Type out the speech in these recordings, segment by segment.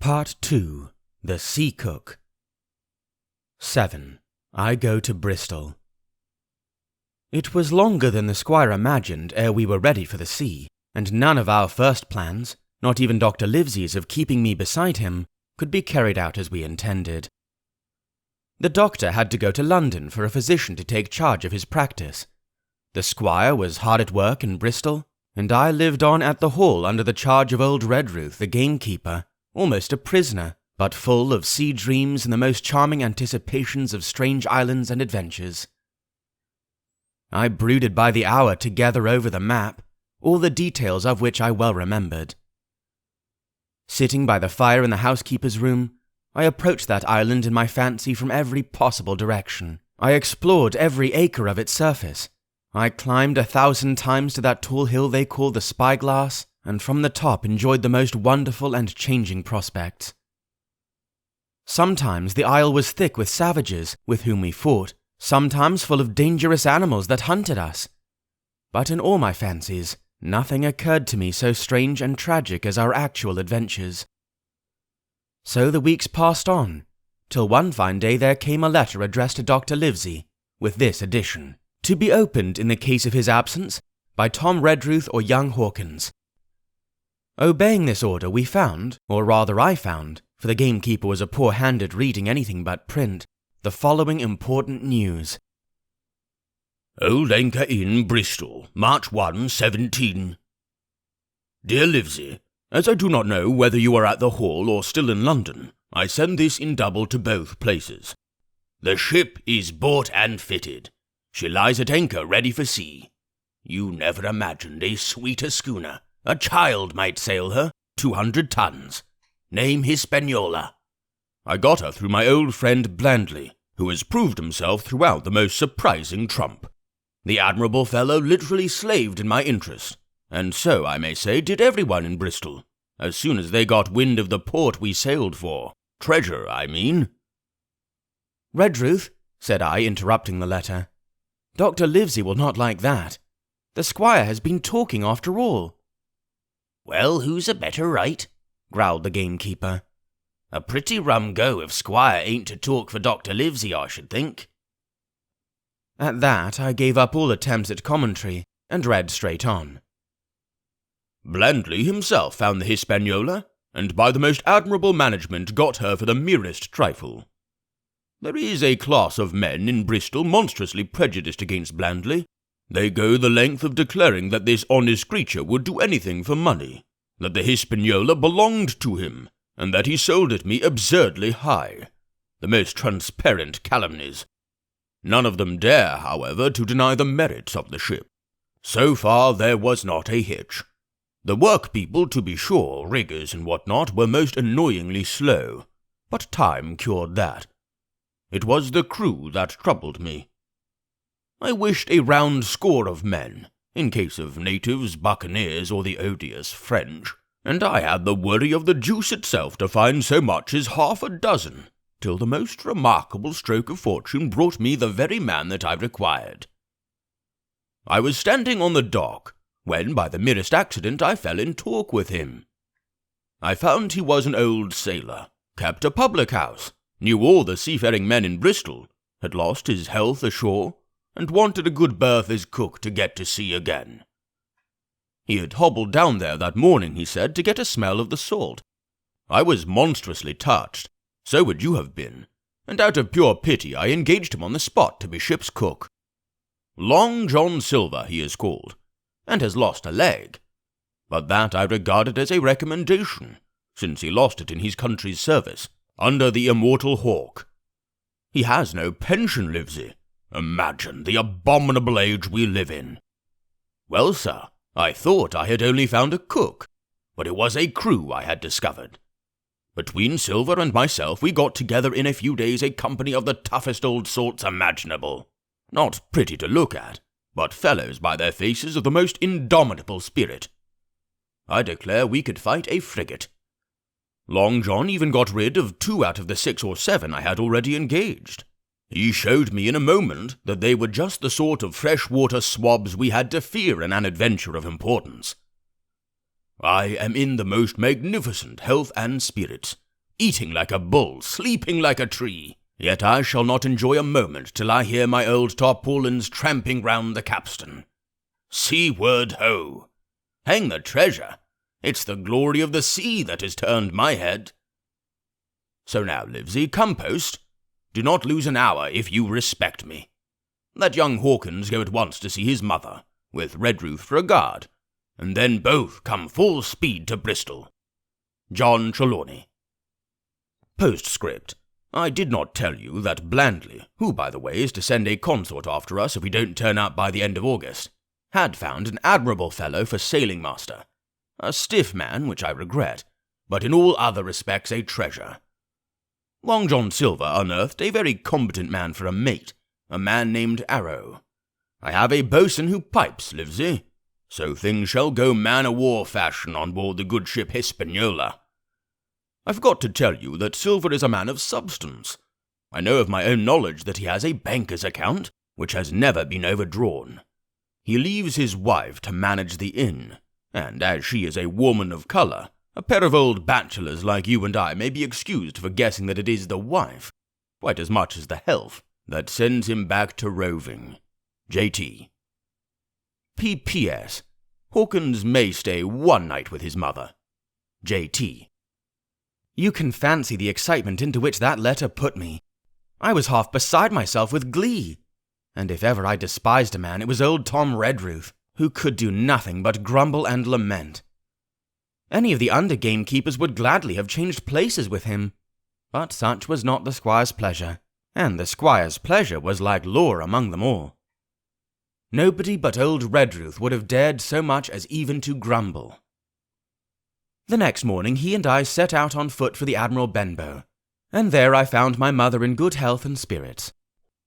Part 2. The Sea Cook. 7. I go to Bristol. It was longer than the squire imagined ere we were ready for the sea, and none of our first plans, not even Dr. Livesey's of keeping me beside him, could be carried out as we intended. The doctor had to go to London for a physician to take charge of his practice. The squire was hard at work in Bristol, and I lived on at the Hall under the charge of old Redruth, the gamekeeper, almost a prisoner, but full of sea dreams and the most charming anticipations of strange islands and adventures. I brooded by the hour to gather over the map, all the details of which I well remembered. Sitting by the fire in the housekeeper's room, I approached that island in my fancy from every possible direction. I explored every acre of its surface. I climbed 1,000 times to that tall hill they call the Spyglass, and from the top enjoyed the most wonderful and changing prospects. Sometimes the isle was thick with savages with whom we fought, sometimes full of dangerous animals that hunted us. But in all my fancies, nothing occurred to me so strange and tragic as our actual adventures. So the weeks passed on, till one fine day there came a letter addressed to Dr. Livesey, with this addition: to be opened in the case of his absence by Tom Redruth or young Hawkins. Obeying this order, we found, or rather I found, for the gamekeeper was a poor hand at reading anything but print, the following important news. Old Anchor Inn, Bristol, March 1, 17. Dear Livesey, as I do not know whether you are at the Hall or still in London, I send this in double to both places. The ship is bought and fitted. She lies at anchor ready for sea. You never imagined a sweeter schooner. A child might sail her, 200 tons. Name Hispaniola. I got her through my old friend Blandley, who has proved himself throughout the most surprising trump. The admirable fellow literally slaved in my interest, and so, I may say, did everyone in Bristol, as soon as they got wind of the port we sailed for. Treasure, I mean. Redruth, said I, interrupting the letter, Dr. Livesey will not like that. The squire has been talking after all. Well, who's a better right? Growled the gamekeeper. A pretty rum go if squire ain't to talk for Dr. Livesey, I should think. At that, I gave up all attempts at commentary, and read straight on. Blandley himself found the Hispaniola, and by the most admirable management got her for the merest trifle. There is a class of men in Bristol monstrously prejudiced against Blandley. They go the length of declaring that this honest creature would do anything for money, that the Hispaniola belonged to him, and that he sold it me absurdly high. The most transparent calumnies. None of them dare, however, to deny the merits of the ship. So far there was not a hitch. The workpeople, to be sure, riggers and what not, were most annoyingly slow, but time cured that. It was the crew that troubled me. I wished a round score of men, in case of natives, buccaneers, or the odious French, and I had the worry of the deuce itself to find so much as half a dozen, till the most remarkable stroke of fortune brought me the very man that I required. I was standing on the dock, when by the merest accident I fell in talk with him. I found he was an old sailor, kept a public house, knew all the seafaring men in Bristol, had lost his health ashore, and wanted a good berth as cook to get to sea again. He had hobbled down there that morning, he said, to get a smell of the salt. I was monstrously touched, so would you have been, and out of pure pity I engaged him on the spot to be ship's cook. Long John Silver he is called, and has lost a leg, but that I regarded as a recommendation, since he lost it in his country's service, under the immortal Hawk. He has no pension, Livesey. Imagine the abominable age we live in. Well, sir, I thought I had only found a cook, but it was a crew I had discovered. Between Silver and myself we got together in a few days a company of the toughest old sorts imaginable. Not pretty to look at, but fellows by their faces of the most indomitable spirit. I declare we could fight a frigate. Long John even got rid of 2 out of the 6 or 7 I had already engaged. He showed me in a moment that they were just the sort of freshwater swabs we had to fear in an adventure of importance. I am in the most magnificent health and spirits, eating like a bull, sleeping like a tree. Yet I shall not enjoy a moment till I hear my old tarpaulins tramping round the capstan. Seaward ho! Hang the treasure! It's the glory of the sea that has turned my head. So now, Livesey, come post. Do not lose an hour if you respect me. Let young Hawkins go at once to see his mother, with Redruth for a guard, and then both come full speed to Bristol. John Trelawney. Postscript. I did not tell you that Blandley, who, by the way, is to send a consort after us if we don't turn up by the end of August, had found an admirable fellow for sailing master. A stiff man, which I regret, but in all other respects a treasure. Long John Silver unearthed a very competent man for a mate, a man named Arrow. I have a boatswain who pipes, Livesey, so things shall go man-o'-war fashion on board the good ship Hispaniola. I forgot to tell you that Silver is a man of substance. I know of my own knowledge that he has a banker's account, which has never been overdrawn. He leaves his wife to manage the inn, and as she is a woman of colour, a pair of old bachelors like you and I may be excused for guessing that it is the wife, quite as much as the health, that sends him back to roving. J.T. P.P.S. Hawkins may stay one night with his mother. J.T. You can fancy the excitement into which that letter put me. I was half beside myself with glee. And if ever I despised a man, it was old Tom Redruth, who could do nothing but grumble and lament. Any of the under gamekeepers would gladly have changed places with him, but such was not the squire's pleasure, and the squire's pleasure was like law among them all. Nobody but old Redruth would have dared so much as even to grumble. The next morning he and I set out on foot for the Admiral Benbow, and there I found my mother in good health and spirits.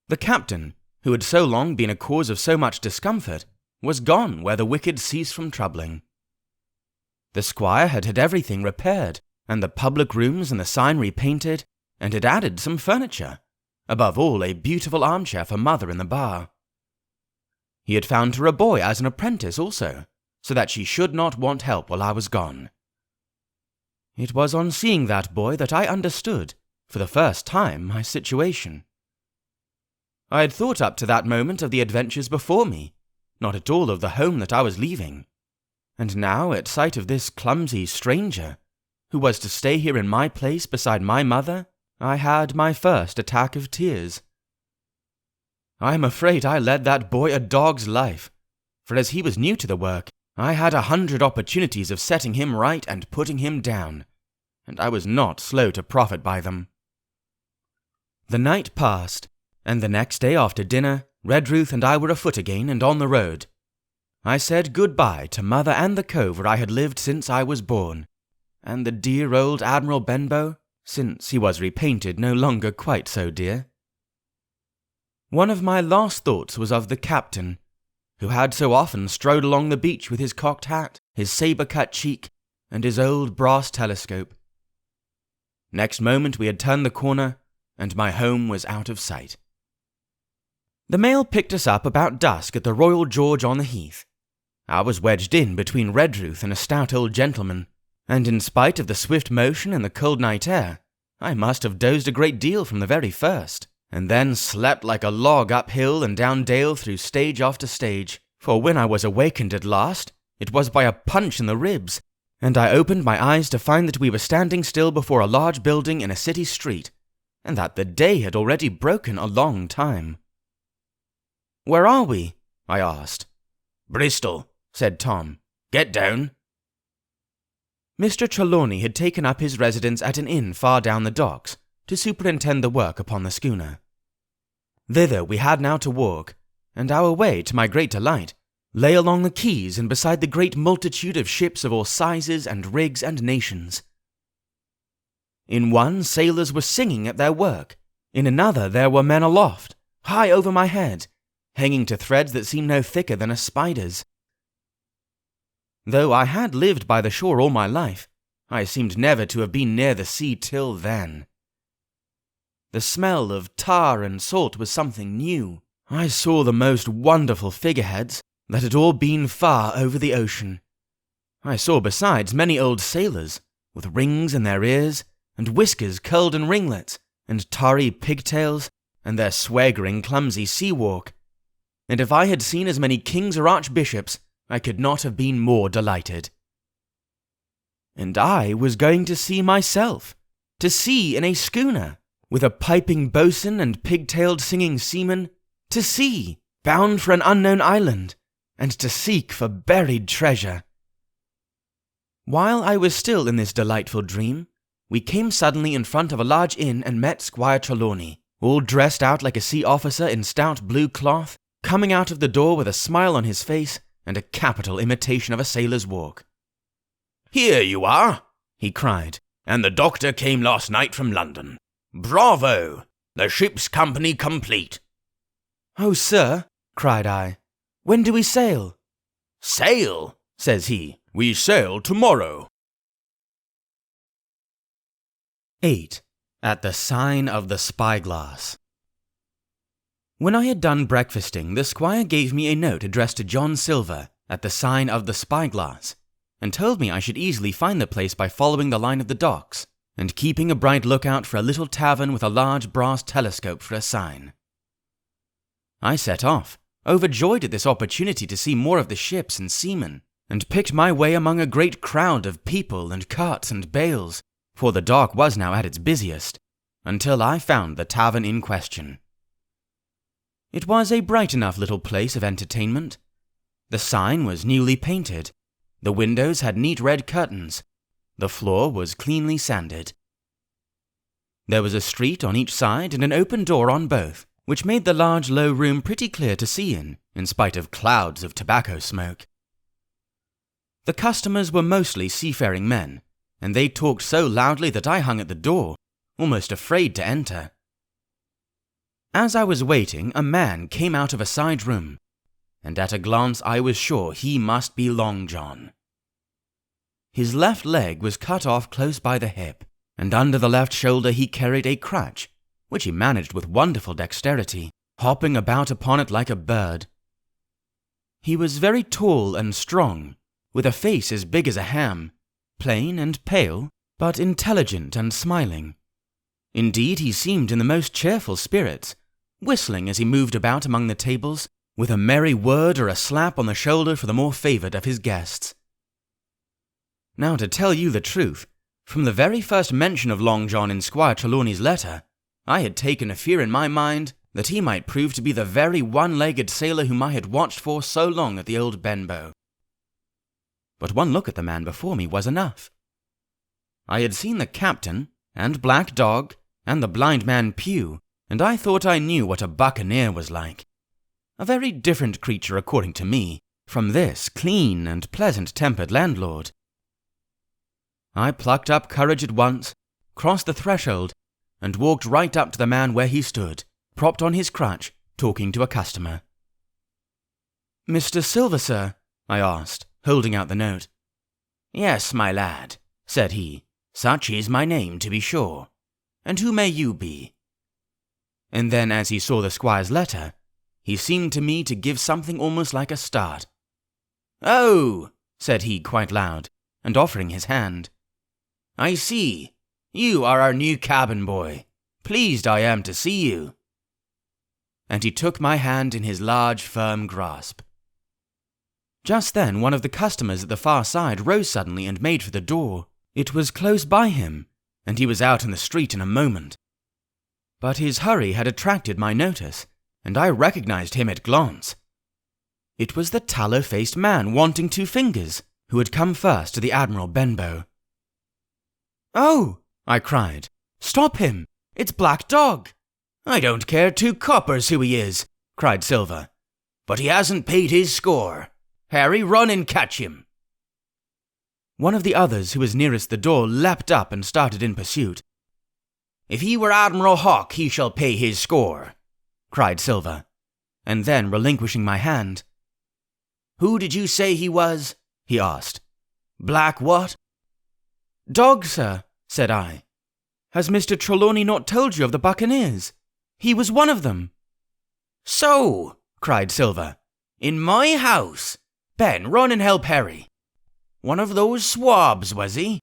The captain, who had so long been a cause of so much discomfort, was gone where the wicked cease from troubling. The squire had had everything repaired, and the public rooms and the sign repainted, and had added some furniture, above all a beautiful armchair for mother in the bar. He had found her a boy as an apprentice also, so that she should not want help while I was gone. It was on seeing that boy that I understood, for the first time, my situation. I had thought up to that moment of the adventures before me, not at all of the home that I was leaving. And now, at sight of this clumsy stranger, who was to stay here in my place beside my mother, I had my first attack of tears. I am afraid I led that boy a dog's life, for as he was new to the work, I had 100 opportunities of setting him right and putting him down, and I was not slow to profit by them. The night passed, and the next day after dinner, Redruth and I were afoot again and on the road. I said good-bye to mother and the cove where I had lived since I was born, and the dear old Admiral Benbow, since he was repainted no longer quite so dear. One of my last thoughts was of the captain, who had so often strode along the beach with his cocked hat, his sabre-cut cheek, and his old brass telescope. Next moment we had turned the corner, and my home was out of sight. The mail picked us up about dusk at the Royal George on the Heath. I was wedged in between Redruth and a stout old gentleman, and in spite of the swift motion and the cold night air, I must have dozed a great deal from the very first, and then slept like a log up hill and down dale through stage after stage, for when I was awakened at last, it was by a punch in the ribs, and I opened my eyes to find that we were standing still before a large building in a city street, and that the day had already broken a long time. "Where are we?" I asked. "Bristol," said Tom. "Get down." Mr. Trelawney had taken up his residence at an inn far down the docks to superintend the work upon the schooner. Thither we had now to walk, and our way, to my great delight, lay along the quays and beside the great multitude of ships of all sizes and rigs and nations. In one, sailors were singing at their work. In another, there were men aloft, high over my head, hanging to threads that seemed no thicker than a spider's. Though I had lived by the shore all my life, I seemed never to have been near the sea till then. The smell of tar and salt was something new. I saw the most wonderful figureheads that had all been far over the ocean. I saw besides many old sailors, with rings in their ears, and whiskers curled in ringlets, and tarry pigtails, and their swaggering, clumsy sea walk. And if I had seen as many kings or archbishops, I could not have been more delighted. And I was going to sea myself, to sea in a schooner, with a piping boatswain and pigtailed singing seamen, to sea, bound for an unknown island, and to seek for buried treasure. While I was still in this delightful dream, we came suddenly in front of a large inn and met Squire Trelawney, all dressed out like a sea officer in stout blue cloth, coming out of the door with a smile on his face and a capital imitation of a sailor's walk. "Here you are," he cried, "and the doctor came last night from London. Bravo! The ship's company complete." "Oh, sir," cried I, "when do we sail?" "Sail?" says he. "We sail tomorrow." 8. At the Sign of the Spyglass. When I had done breakfasting, the squire gave me a note addressed to John Silver at the Sign of the Spyglass, and told me I should easily find the place by following the line of the docks, and keeping a bright lookout for a little tavern with a large brass telescope for a sign. I set off, overjoyed at this opportunity to see more of the ships and seamen, and picked my way among a great crowd of people and carts and bales, for the dock was now at its busiest, until I found the tavern in question. It was a bright enough little place of entertainment. The sign was newly painted, the windows had neat red curtains, the floor was cleanly sanded. There was a street on each side and an open door on both, which made the large low room pretty clear to see in spite of clouds of tobacco smoke. The customers were mostly seafaring men, and they talked so loudly that I hung at the door, almost afraid to enter. As I was waiting, a man came out of a side room, and at a glance I was sure he must be Long John. His left leg was cut off close by the hip, and under the left shoulder he carried a crutch, which he managed with wonderful dexterity, hopping about upon it like a bird. He was very tall and strong, with a face as big as a ham, plain and pale, but intelligent and smiling. Indeed, he seemed in the most cheerful spirits, whistling as he moved about among the tables, with a merry word or a slap on the shoulder for the more favoured of his guests. Now, to tell you the truth, from the very first mention of Long John in Squire Trelawney's letter, I had taken a fear in my mind that he might prove to be the very one-legged sailor whom I had watched for so long at the old Benbow. But one look at the man before me was enough. I had seen the captain, and Black Dog, and the blind man Pew, and I thought I knew what a buccaneer was like. A very different creature, according to me, from this clean and pleasant-tempered landlord. I plucked up courage at once, crossed the threshold, and walked right up to the man where he stood, propped on his crutch, talking to a customer. "Mr. Silver, sir?" I asked, holding out the note. "Yes, my lad," said he. "Such is my name, to be sure. And who may you be?" And then, as he saw the squire's letter, he seemed to me to give something almost like a start. "Oh," said he quite loud, and offering his hand. "I see. You are our new cabin boy. Pleased I am to see you." And he took my hand in his large, firm grasp. Just then one of the customers at the far side rose suddenly and made for the door. It was close by him, and he was out in the street in a moment. But his hurry had attracted my notice, and I recognized him at glance. It was the tallow-faced man wanting 2 fingers, who had come first to the Admiral Benbow. "Oh," I cried, "stop him! It's Black Dog!" "I don't care 2 coppers who he is," cried Silver. "But he hasn't paid his score. Harry, run and catch him." One of the others who was nearest the door leapt up and started in pursuit. "If he were Admiral Hawke, he shall pay his score," cried Silver, and then relinquishing my hand. "Who did you say he was?" he asked. "Black what?" "Dog, sir," said I. "Has Mr. Trelawney not told you of the buccaneers? He was one of them." "So," cried Silver. "In my house? Ben, run and help Harry. One of those swabs, was he?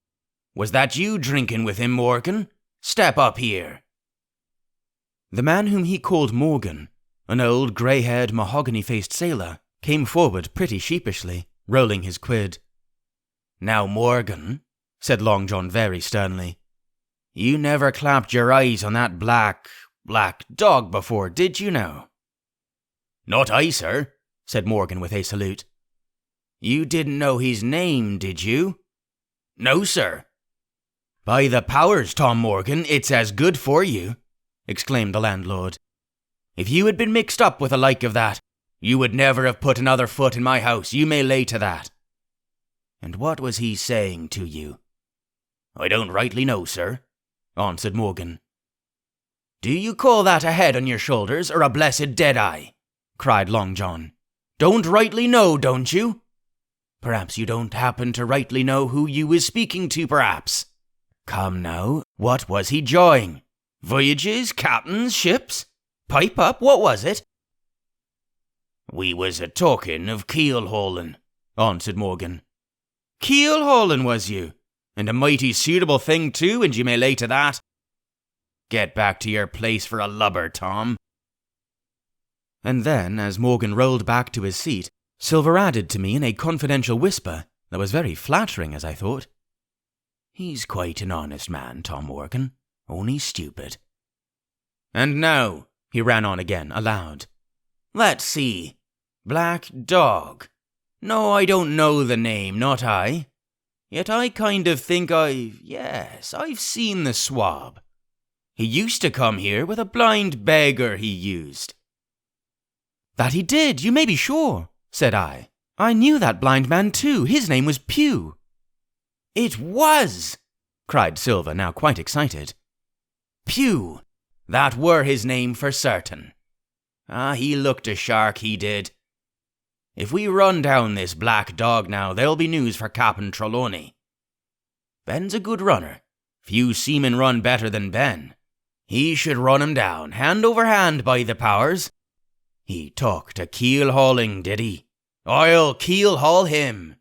Was that you drinking with him, Morgan? Step up here. The man whom he called Morgan, an old grey-haired, mahogany-faced sailor, came forward pretty sheepishly, rolling his quid. Now, Morgan, said Long John very sternly, you never clapped your eyes on that black dog before, did you now? Not I, sir, said Morgan with a salute. You didn't know his name, did you? No, sir. By the powers, Tom Morgan, it's as good for you, exclaimed the landlord. If you had been mixed up with a like of that, you would never have put another foot in my house, you may lay to that. And what was he saying to you? I don't rightly know, sir, answered Morgan. Do you call that a head on your shoulders or a blessed dead eye? Cried Long John. Don't rightly know, don't you? Perhaps you don't happen to rightly know who you was speaking to, perhaps. Come now, what was he jawing? Voyages, captains, ships? Pipe up, what was it? We was a-talking of keel-hauling, answered Morgan. Keel-hauling, was you? And a mighty suitable thing too, and you may lay to that. Get back to your place for a lubber, Tom. And then, as Morgan rolled back to his seat, Silver added to me in a confidential whisper that was very flattering, as I thought. He's quite an honest man, Tom Morgan, only stupid. And now, he ran on again, aloud. Let's see. Black Dog. No, I don't know the name, not I. Yet I kind of think I've seen the swab. He used to come here with a blind beggar he used. That he did, you may be sure, said I. I knew that blind man too. His name was Pew. It was, cried Silver, now quite excited. Pew, that were his name for certain. He looked a shark, he did. If we run down this Black Dog now, there'll be news for Captain Trelawney. Ben's a good runner. Few seamen run better than Ben. He should run him down, hand over hand, by the powers. He took to keel-hauling, did he? I'll keel-haul him.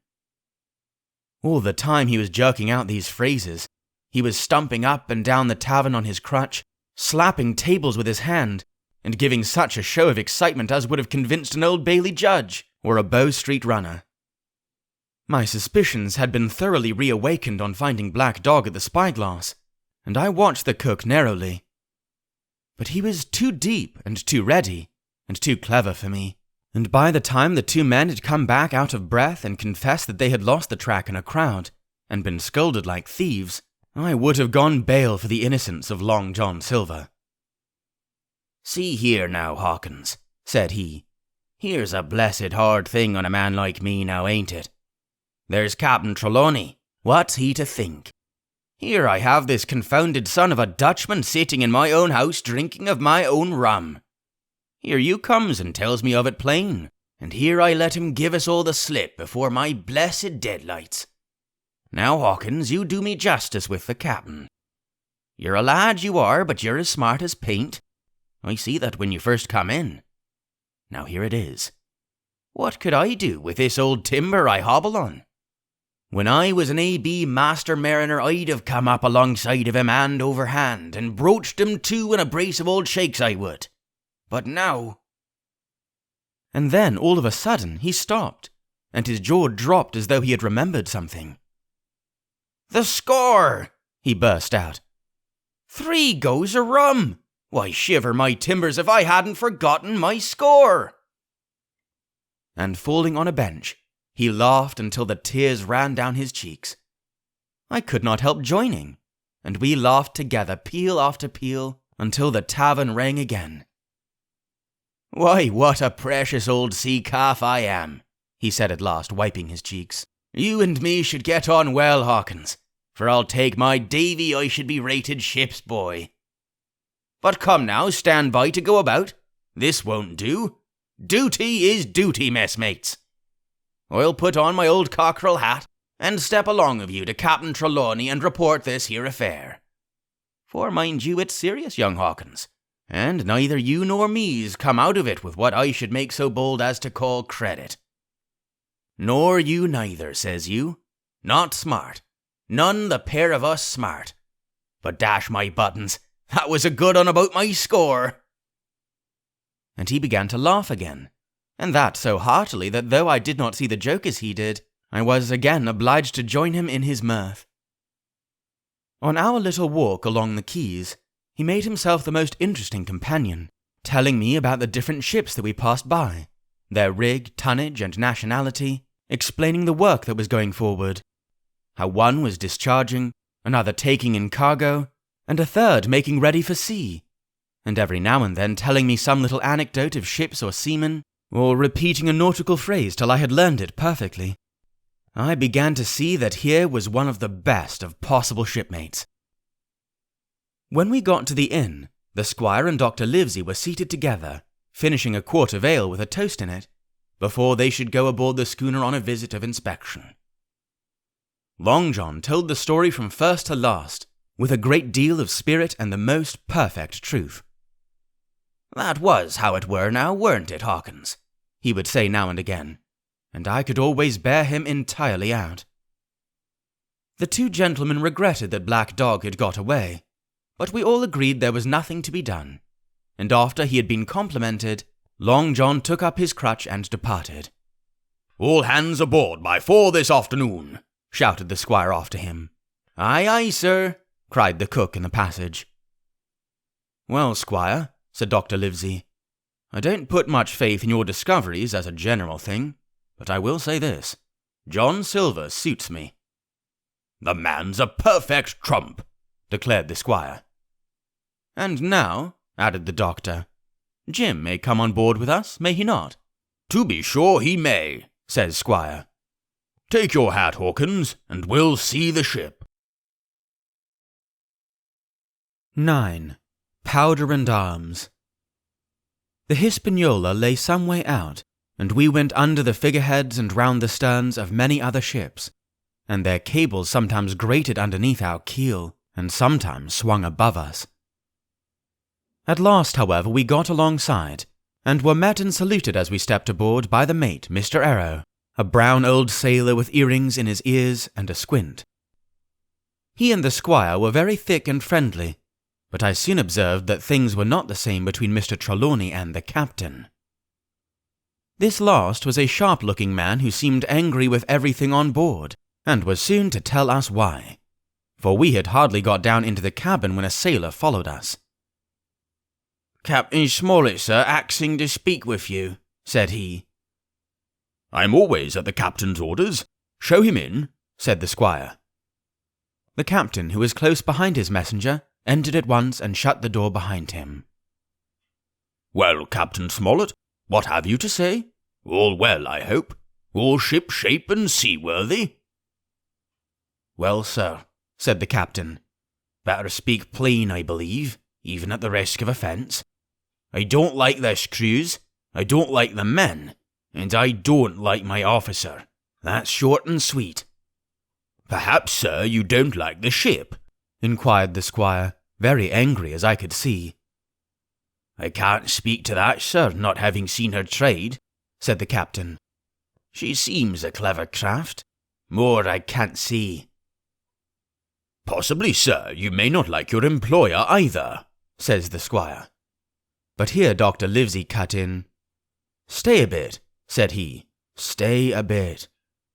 All the time he was jerking out these phrases, he was stumping up and down the tavern on his crutch, slapping tables with his hand, and giving such a show of excitement as would have convinced an Old Bailey judge or a Bow Street runner. My suspicions had been thoroughly reawakened on finding Black Dog at the spyglass, and I watched the cook narrowly. But he was too deep and too ready and too clever for me, and by the time the two men had come back out of breath and confessed that they had lost the track in a crowd and been scolded like thieves, I would have gone bail for the innocence of Long John Silver. See here now, Hawkins, said he. Here's a blessed hard thing on a man like me now, ain't it? There's Captain Trelawney. What's he to think? Here I have this confounded son of a Dutchman sitting in my own house drinking of my own rum. Here you comes and tells me of it plain, and here I let him give us all the slip before my blessed deadlights. Now, Hawkins, you do me justice with the captain. You're a lad, you are, but you're as smart as paint. I see that when you first come in. Now here it is. What could I do with this old timber I hobble on? When I was an A.B. master mariner, I'd have come up alongside of him hand over hand and broached him to in a brace of old shakes, I would. But now... And then, all of a sudden, he stopped, and his jaw dropped as though he had remembered something. The score! He burst out. 3 goes of rum! Why, shiver my timbers if I hadn't forgotten my score! And falling on a bench, he laughed until the tears ran down his cheeks. I could not help joining, and we laughed together, peal after peal, until the tavern rang again. Why, what a precious old sea calf I am, he said at last, wiping his cheeks. You and me should get on well, Hawkins, for I'll take my davy I should be rated ship's boy. But come now, stand by to go about. This won't do. Duty is duty, messmates. I'll put on my old cockerel hat and step along of you to Captain Trelawney and report this here affair. For mind you, it's serious, young Hawkins, and neither you nor me's come out of it with what I should make so bold as to call credit. Nor you neither, says you. Not smart. None the pair of us smart. But dash my buttons, that was a good un about my score." And he began to laugh again, and that so heartily that though I did not see the joke as he did, I was again obliged to join him in his mirth. On our little walk along the quays, he made himself the most interesting companion, telling me about the different ships that we passed by, their rig, tonnage, and nationality, explaining the work that was going forward, how one was discharging, another taking in cargo, and a third making ready for sea, and every now and then telling me some little anecdote of ships or seamen, or repeating a nautical phrase till I had learned it perfectly. I began to see that here was one of the best of possible shipmates. When we got to the inn, the squire and Dr. Livesey were seated together, finishing a quart of ale with a toast in it, before they should go aboard the schooner on a visit of inspection. Long John told the story from first to last, with a great deal of spirit and the most perfect truth. "That was how it were now, weren't it, Hawkins?" he would say now and again, and I could always bear him entirely out. The two gentlemen regretted that Black Dog had got away, but we all agreed there was nothing to be done, and after he had been complimented, Long John took up his crutch and departed. "All hands aboard by 4 this afternoon," shouted the squire after him. "Aye, aye, sir," cried the cook in the passage. "Well, squire," said Dr. Livesey, "I don't put much faith in your discoveries as a general thing, but I will say this. John Silver suits me." "The man's a perfect trump," declared the squire. "And now," added the doctor, "Jim may come on board with us, may he not?" "To be sure he may," says squire. "Take your hat, Hawkins, and we'll see the ship." 9. Powder and Arms. The Hispaniola lay some way out, and we went under the figureheads and round the sterns of many other ships, and their cables sometimes grated underneath our keel, and sometimes swung above us. At last, however, we got alongside, and were met and saluted as we stepped aboard by the mate, Mr. Arrow, a brown old sailor with earrings in his ears and a squint. He and the squire were very thick and friendly, but I soon observed that things were not the same between Mr. Trelawney and the captain. This last was a sharp-looking man who seemed angry with everything on board, and was soon to tell us why, for we had hardly got down into the cabin when a sailor followed us. "Captain Smollett, sir, axing to speak with you," said he. "I'm always at the captain's orders. Show him in," said the squire. The captain, who was close behind his messenger, entered at once and shut the door behind him. "Well, Captain Smollett, what have you to say? All well, I hope? All ship shape and seaworthy?" "Well, sir," said the captain, "better speak plain, I believe, even at the risk of offence. I don't like this cruise, I don't like the men, and I don't like my officer. That's short and sweet." "Perhaps, sir, you don't like the ship?" inquired the squire, very angry as I could see. "I can't speak to that, sir, not having seen her trade," said the captain. "She seems a clever craft. More I can't see." "Possibly, sir, you may not like your employer either," says the squire. But here Dr. Livesey cut in. "Stay a bit," said he. "Stay a bit.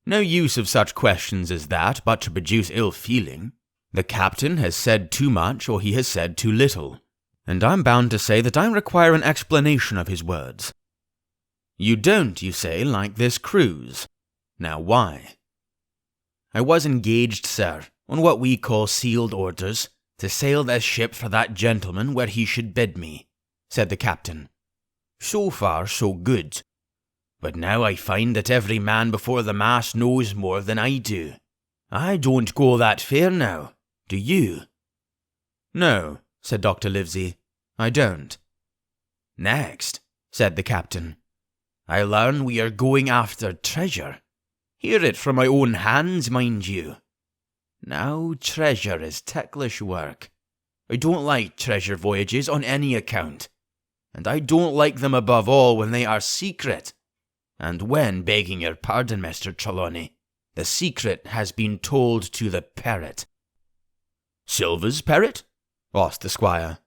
No use of such questions as that but to produce ill feeling. The captain has said too much or he has said too little, and I'm bound to say that I require an explanation of his words. You don't, you say, like this cruise. Now why?" "I was engaged, sir, on what we call sealed orders, to sail this ship for that gentleman where he should bid me," said the captain. "So far, so good. But now I find that every man before the mast knows more than I do. I don't go that far now. Do you?" "No," said Dr. Livesey, "I don't." "Next," said the captain, "I learn we are going after treasure. Hear it from my own hands, mind you. Now, treasure is ticklish work. I don't like treasure voyages on any account, and I don't like them above all when they are secret, and when, begging your pardon, Mr. Trelawney, The secret has been told to the parrot." "Silver's parrot?" asked the squire.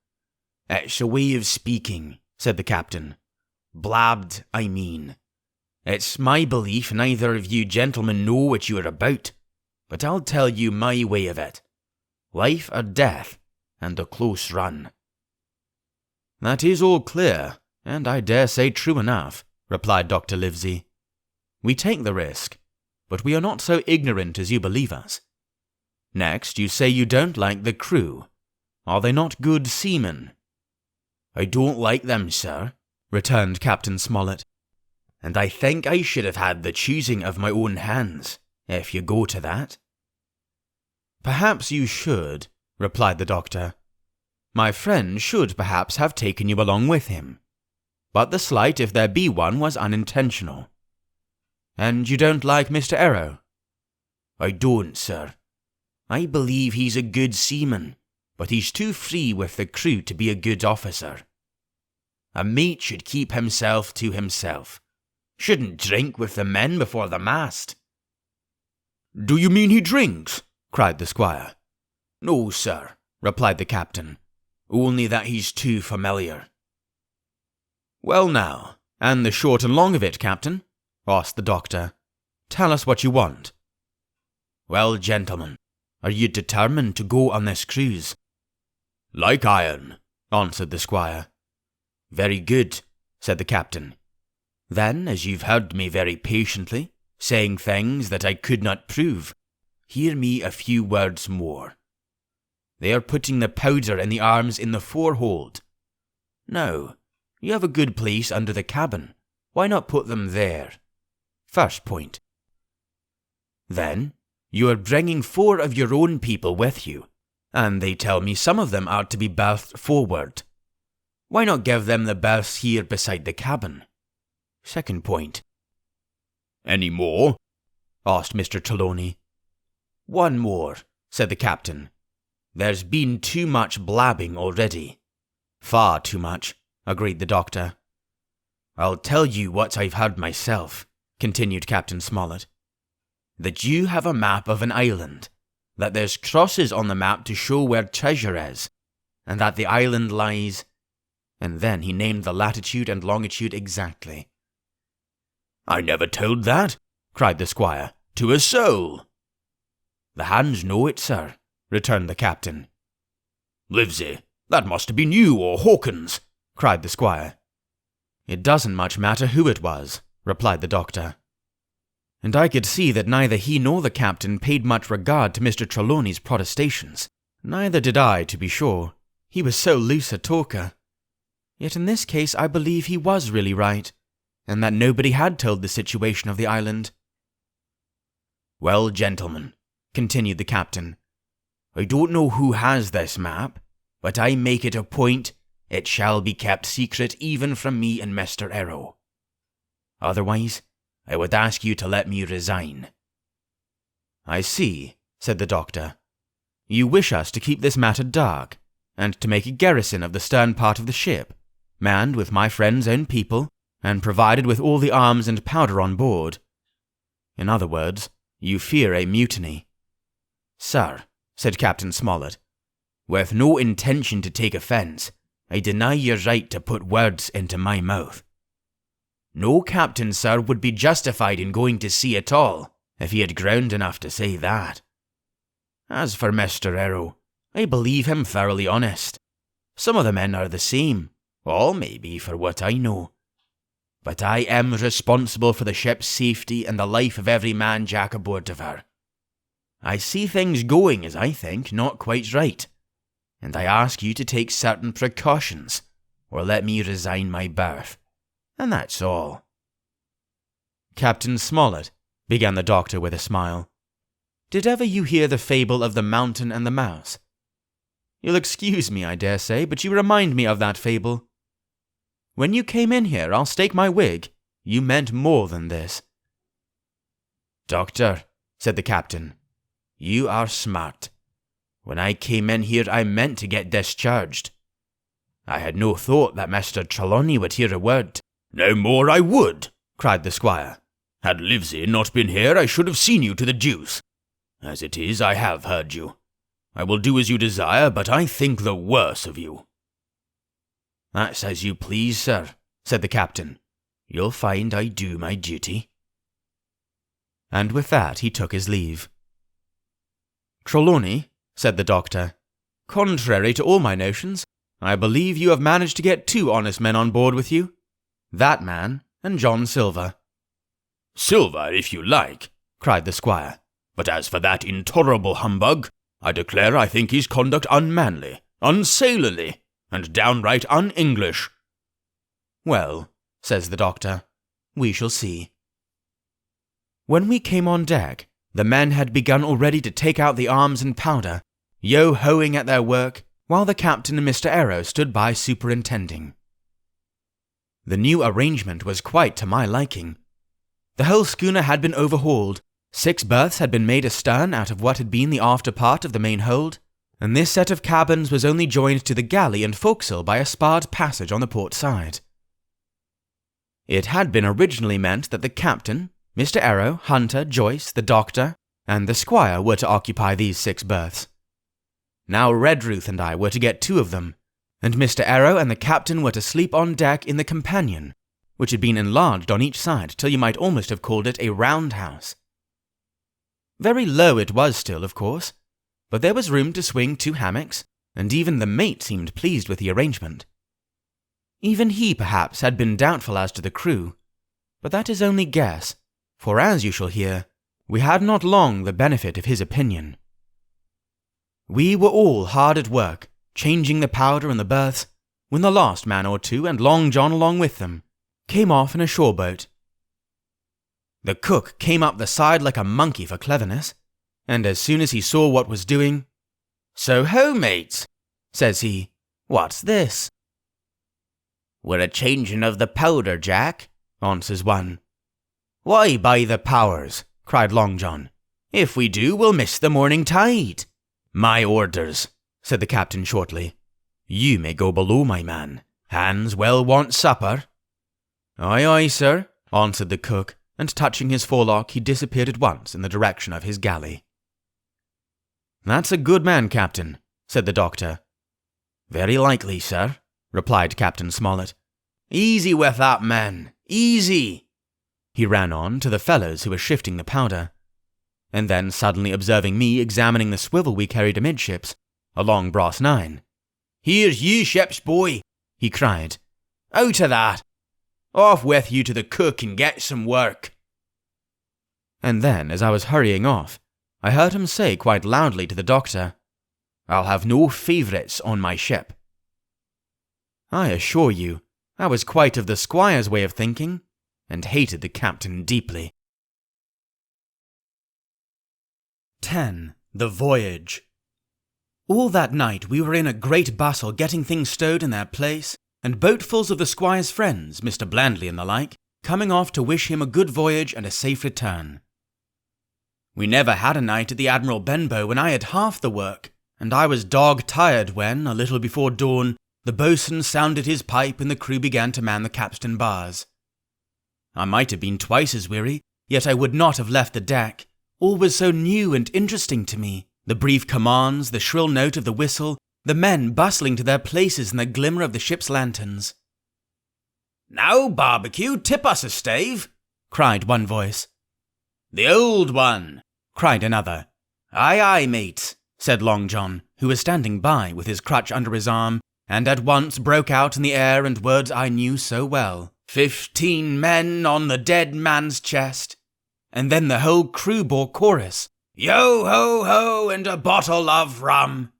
"It's a way of speaking," said the captain. "Blabbed, I mean. It's my belief neither of you gentlemen know what you are about, but I'll tell you my way of it. Life or death, and a close run." "That is all clear, and I dare say true enough," replied Dr. Livesey. "We take the risk, but we are not so ignorant as you believe us. Next, you say you don't like the crew. Are they not good seamen?" "I don't like them, sir," returned Captain Smollett. "and I think I should have had the choosing of my own hands, if you go to that." "Perhaps you should," replied the doctor. "My friend should perhaps have taken you along with him. But the slight, if there be one, was unintentional. And you don't like Mr. Arrow?" "I don't, sir. I believe he's a good seaman, but he's too free with the crew to be a good officer. A mate should keep himself to himself. Shouldn't drink with the men before the mast." "Do you mean he drinks?" cried the squire. "No, sir," replied the captain. "Only that he's too familiar." "Well now, and the short and long of it, Captain?" asked the doctor. "Tell us what you want." "Well, gentlemen, are you determined to go on this cruise?" "Like iron," answered the squire. "Very good," said the captain. "Then, as you've heard me very patiently, saying things that I could not prove, hear me a few words more. They are putting the powder and the arms in the forehold. Now, you have a good place under the cabin. Why not put them there? First point. Then, you are bringing 4 of your own people with you, and they tell me some of them are to be berthed forward. Why not give them the berths here beside the cabin? Second point." "Any more?" asked Mr. Trelawney. "One more," said the captain. "There's been too much blabbing already." "Far too much," agreed the doctor. "I'll tell you what I've heard myself," continued Captain Smollett. "That you have a map of an island, that there's crosses on the map to show where treasure is, and that the island lies—" and then he named the latitude and longitude exactly. "I never told that," cried the squire, "to a soul." "The hands know it, sir," returned the captain. "Livesey, that must have been you or Hawkins," cried the squire. "It doesn't much matter who it was," replied the doctor. And I could see that neither he nor the captain paid much regard to Mr. Trelawney's protestations. Neither did I, to be sure. He was so loose a talker. Yet in this case I believe he was really right, and that nobody had told the situation of the island. "Well, gentlemen," continued the captain, "I don't know who has this map, but I make it a point it shall be kept secret even from me and Mr. Arrow. Otherwise, I would ask you to let me resign." "I see," said the doctor. "You wish us to keep this matter dark, and to make a garrison of the stern part of the ship, manned with my friend's own people, and provided with all the arms and powder on board. In other words, you fear a mutiny." "Sir," said Captain Smollett, "with no intention to take offence, I deny your right to put words into my mouth. No captain, sir, would be justified in going to sea at all, if he had ground enough to say that. As for Mr. Arrow, I believe him thoroughly honest. Some of the men are the same, all maybe, for what I know. But I am responsible for the ship's safety and the life of every man jack aboard of her. I see things going, as I think, not quite right, and I ask you to take certain precautions, or let me resign my berth. And that's all." "Captain Smollett," began the doctor with a smile, "did ever you hear the fable of the mountain and the mouse? You'll excuse me, I dare say, but you remind me of that fable. When you came in here, I'll stake my wig, you meant more than this." "Doctor," said the captain, "you are smart. When I came in here, I meant to get discharged. I had no thought that Mr. Trelawney would hear a word." "No more I would," cried the squire. Had Livesey not been here, I should have seen you to the deuce. As it is, I have heard you. I will do as you desire, but I think the worse of you." "That's as you please, sir," said the captain. "You'll find I do my duty." And with that he took his leave. "Trelawney," said the doctor, "contrary to all my notions, I believe you have managed to get 2 honest men on board with you. That man and John Silver." "Silver, if you like," cried the squire. "But as for that intolerable humbug, I declare I think his conduct unmanly, unsailorly, and downright un-English." "Well," says the doctor, "we shall see." When we came on deck, the men had begun already to take out the arms and powder, yo-hoing at their work, while the captain and Mr. Arrow stood by superintending. The new arrangement was quite to my liking. The whole schooner had been overhauled, 6 berths had been made astern out of what had been the after part of the main hold, and this set of cabins was only joined to the galley and forecastle by a sparred passage on the port side. It had been originally meant that the captain, Mr. Arrow, Hunter, Joyce, the doctor, and the squire were to occupy these 6 berths. Now Redruth and I were to get 2 of them, and Mr. Arrow and the captain were to sleep on deck in the companion, which had been enlarged on each side till you might almost have called it a roundhouse. Very low it was still, of course, but there was room to swing 2 hammocks, and even the mate seemed pleased with the arrangement. Even he, perhaps, had been doubtful as to the crew, but that is only guess, for as you shall hear, we had not long the benefit of his opinion. We were all hard at work, changing the powder in the berths, when the last man or 2, and Long John along with them, came off in a shore boat. The cook came up the side like a monkey for cleverness, and as soon as he saw what was doing, "So ho, mates," says he, "what's this?" "We're a-changing of the powder, Jack," answers one. "Why, by the powers," cried Long John, "if we do, we'll miss the morning tide." "My orders," said the captain shortly. "You may go below, my man. Hands well want supper." "Aye, aye, sir," answered the cook, and touching his forelock he disappeared at once in the direction of his galley. "That's a good man, Captain," said the doctor. "Very likely, sir," replied Captain Smollett. "Easy with that man, easy," he ran on to the fellows who were shifting the powder, and then suddenly observing me examining the swivel we carried amidships, a long brass 9. "Here's you, ship's boy," he cried. "Out of that! Off with you to the cook and get some work." And then, as I was hurrying off, I heard him say quite loudly to the doctor, "I'll have no favourites on my ship." I assure you, I was quite of the squire's way of thinking, and hated the captain deeply. 10. The Voyage. All that night we were in a great bustle getting things stowed in their place, and boatfuls of the squire's friends, Mr. Blandley and the like, coming off to wish him a good voyage and a safe return. We never had a night at the Admiral Benbow when I had half the work, and I was dog-tired when, a little before dawn, the boatswain sounded his pipe and the crew began to man the capstan bars. I might have been twice as weary, yet I would not have left the deck. All was so new and interesting to me. The brief commands, the shrill note of the whistle, the men bustling to their places in the glimmer of the ship's lanterns. "Now, Barbecue, tip us a stave," cried one voice. "The old one," cried another. "Aye, aye, mates," said Long John, who was standing by with his crutch under his arm, and at once broke out in the air and words I knew so well. 15 men on the dead man's chest. And then the whole crew bore chorus, "Yo ho ho and a bottle of rum."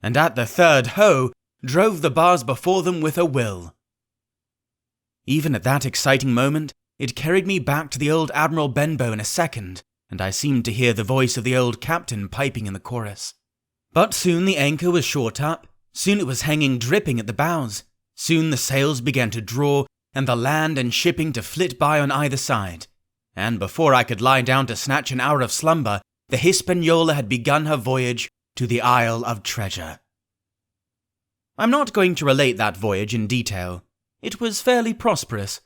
And at the third ho, drove the bars before them with a will. Even at that exciting moment, it carried me back to the old Admiral Benbow in a second, and I seemed to hear the voice of the old captain piping in the chorus. But soon the anchor was short up, soon it was hanging dripping at the bows, soon the sails began to draw, and the land and shipping to flit by on either side, and before I could lie down to snatch an hour of slumber, the Hispaniola had begun her voyage to the Isle of Treasure. I'm not going to relate that voyage in detail. It was fairly prosperous.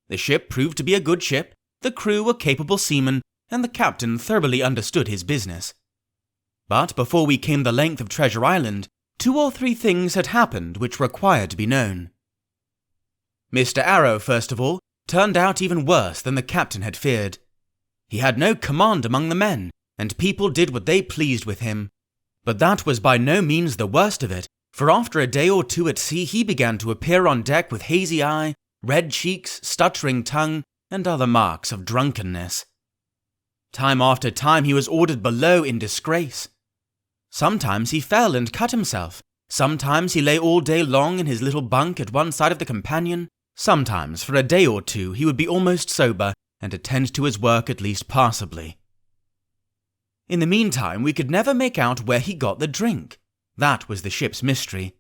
The ship proved to be a good ship, The crew were capable seamen, and the captain thoroughly understood his business. But before we came the length of Treasure Island, 2 or 3 things had happened which required to be known. Mr. Arrow, first of all, turned out even worse than the captain had feared. He had no command among the men, and people did what they pleased with him. But that was by no means the worst of it, for after a day or 2 at sea he began to appear on deck with hazy eye, red cheeks, stuttering tongue, and other marks of drunkenness. Time after time he was ordered below in disgrace. Sometimes he fell and cut himself. Sometimes he lay all day long in his little bunk at one side of the companion. Sometimes for a day or 2 he would be almost sober and attend to his work at least passably. In the meantime, we could never make out where he got the drink. That was the ship's mystery.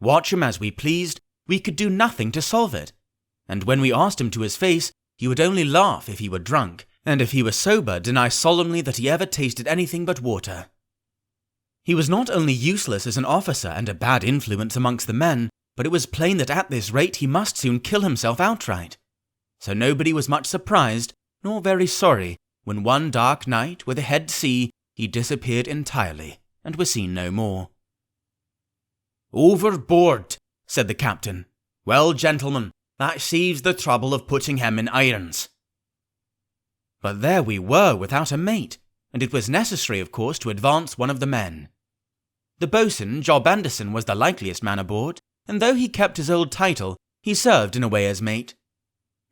Watch him as we pleased, we could do nothing to solve it. And when we asked him to his face, he would only laugh if he were drunk, and if he were sober, deny solemnly that he ever tasted anything but water. He was not only useless as an officer and a bad influence amongst the men, but it was plain that at this rate he must soon kill himself outright. So nobody was much surprised, nor very sorry, when one dark night, with a head sea, he disappeared entirely, and was seen no more. "Overboard," said the captain. "Well, gentlemen, that saves the trouble of putting him in irons." But there we were without a mate, and it was necessary, of course, to advance one of the men. The boatswain, Job Anderson, was the likeliest man aboard, and though he kept his old title, he served in a way as mate.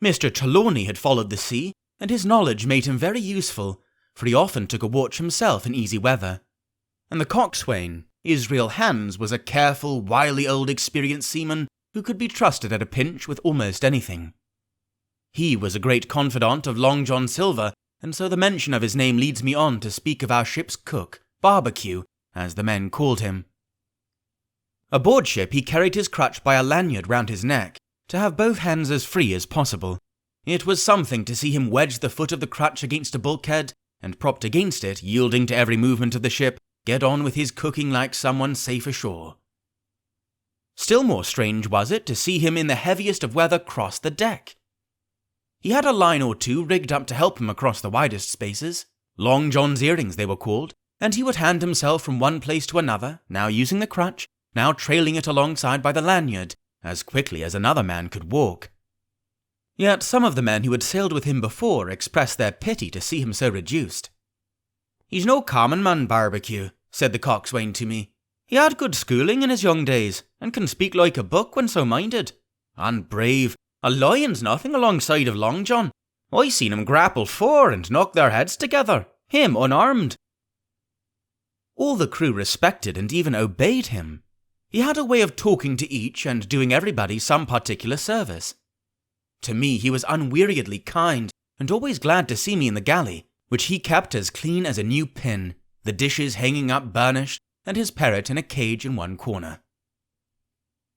Mr. Trelawney had followed the sea, and his knowledge made him very useful, for he often took a watch himself in easy weather. And the coxswain, Israel Hams, was a careful, wily old experienced seaman who could be trusted at a pinch with almost anything. He was a great confidant of Long John Silver, and so the mention of his name leads me on to speak of our ship's cook, Barbecue, as the men called him. Aboard ship he carried his crutch by a lanyard round his neck, to have both hands as free as possible. It was something to see him wedge the foot of the crutch against a bulkhead, and propped against it, yielding to every movement of the ship, get on with his cooking like someone safe ashore. Still more strange was it to see him in the heaviest of weather cross the deck. He had a line or 2 rigged up to help him across the widest spaces. Long John's earrings they were called, and he would hand himself from one place to another, now using the crutch, now trailing it alongside by the lanyard, as quickly as another man could walk. Yet some of the men who had sailed with him before expressed their pity to see him so reduced. "He's no common man, Barbecue," said the coxswain to me. "He had good schooling in his young days, and can speak like a book when so minded. And brave, a lion's nothing alongside of Long John. I seen him grapple 4 and knock their heads together, him unarmed." All the crew respected and even obeyed him. He had a way of talking to each and doing everybody some particular service. To me he was unweariedly kind, and always glad to see me in the galley, which he kept as clean as a new pin, the dishes hanging up burnished, and his parrot in a cage in one corner.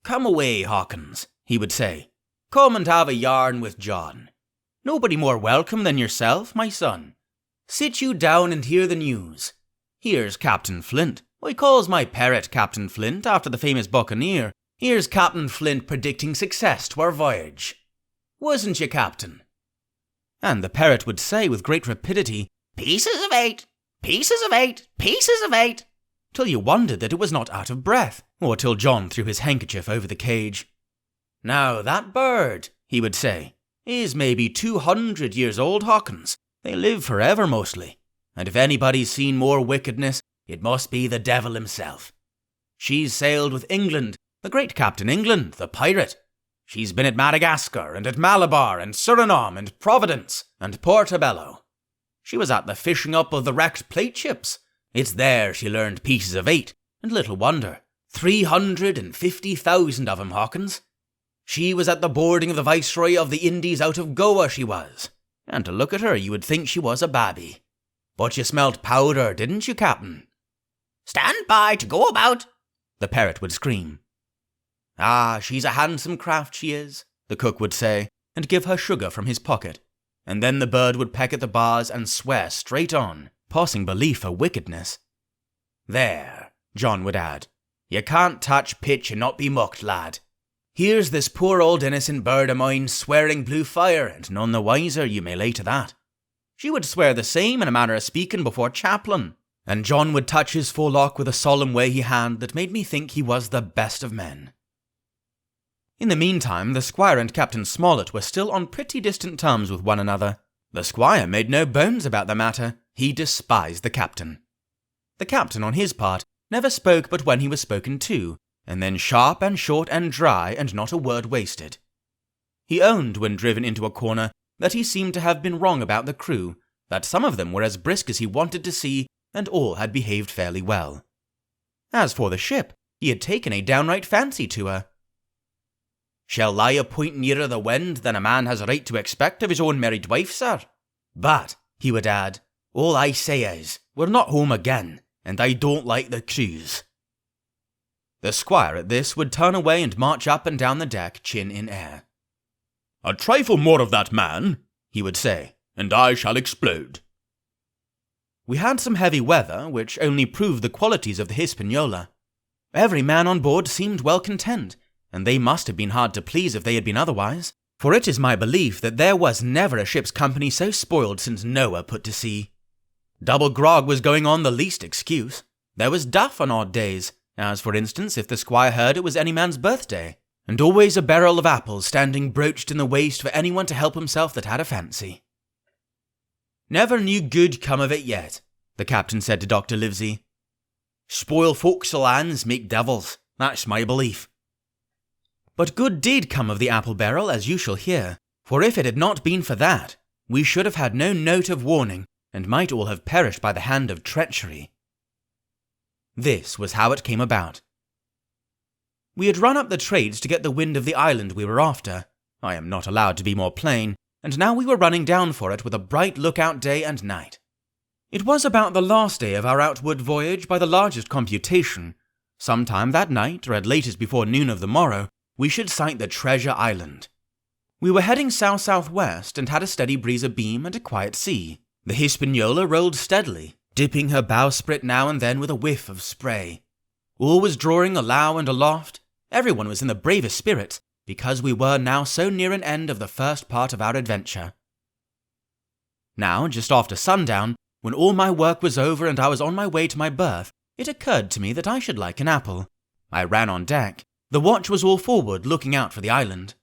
"Come away, Hawkins," he would say. "Come and have a yarn with John. Nobody more welcome than yourself, my son. Sit you down and hear the news. Here's Captain Flint. I calls my parrot Captain Flint after the famous buccaneer. Here's Captain Flint predicting success to our voyage. Wasn't you, Captain?" And the parrot would say with great rapidity, "Pieces of 8, pieces of 8, pieces of 8, till you wondered that it was not out of breath, or till John threw his handkerchief over the cage. "Now that bird," he would say, "is maybe 200 years old, Hawkins. They live forever mostly, and if anybody's seen more wickedness, it must be the devil himself. She's sailed with England, the great Captain England, the pirate. She's been at Madagascar, and at Malabar, and Suriname, and Providence, and Portobello. She was at the fishing up of the wrecked plate ships. It's there she learned pieces of 8, and little wonder. 350,000 of 'em, Hawkins. She was at the boarding of the Viceroy of the Indies out of Goa, she was. And to look at her, you would think she was a babby. But you smelt powder, didn't you, Captain?" "Stand by to go about," the parrot would scream. "Ah, she's a handsome craft, she is," the cook would say, and give her sugar from his pocket. And then the bird would peck at the bars and swear straight on, passing belief for wickedness. "There," John would add, "you can't touch pitch and not be mucked, lad. Here's this poor old innocent bird of mine swearing blue fire, and none the wiser, you may lay to that. She would swear the same in a manner of speaking before chaplain, and John would touch his forelock with a solemn way he had that made me think he was the best of men. In the meantime, the squire and Captain Smollett were still on pretty distant terms with one another. The squire made no bones about the matter. He despised the captain. The captain, on his part, never spoke but when he was spoken to, and then sharp and short and dry, and not a word wasted. He owned, when driven into a corner, that he seemed to have been wrong about the crew, that some of them were as brisk as he wanted to see, and all had behaved fairly well. As for the ship, he had taken a downright fancy to her. "Shall lie a point nearer the wind than a man has a right to expect of his own married wife, sir. But," he would add, "all I say is, we're not home again, and I don't like the cruise." The squire at this would turn away and march up and down the deck, chin in air. "A trifle more of that man," he would say, "and I shall explode." We had some heavy weather, which only proved the qualities of the Hispaniola. Every man on board seemed well content, and they must have been hard to please if they had been otherwise, for it is my belief that there was never a ship's company so spoiled since Noah put to sea. Double grog was going on the least excuse. There was duff on odd days, as for instance if the squire heard it was any man's birthday, and always a barrel of apples standing broached in the waist for anyone to help himself that had a fancy. "Never knew good come of it yet," the captain said to Dr. Livesey. "Spoil forecastle hands make devils, that's my belief." But good did come of the apple barrel, as you shall hear, for if it had not been for that, we should have had no note of warning, and might all have perished by the hand of treachery. This was how it came about. We had run up the trades to get the wind of the island we were after. I am not allowed to be more plain, and now we were running down for it with a bright lookout day and night. It was about the last day of our outward voyage by the largest computation. Sometime that night, or at latest before noon of the morrow, we should sight the Treasure Island. We were heading south-southwest and had a steady breeze abeam and a quiet sea. The Hispaniola rolled steadily, dipping her bowsprit now and then with a whiff of spray. All was drawing alow and aloft. Everyone was in the bravest spirits, because we were now so near an end of the first part of our adventure. Now, just after sundown, when all my work was over and I was on my way to my berth, it occurred to me that I should like an apple. I ran on deck. The watch was all forward, looking out for the island.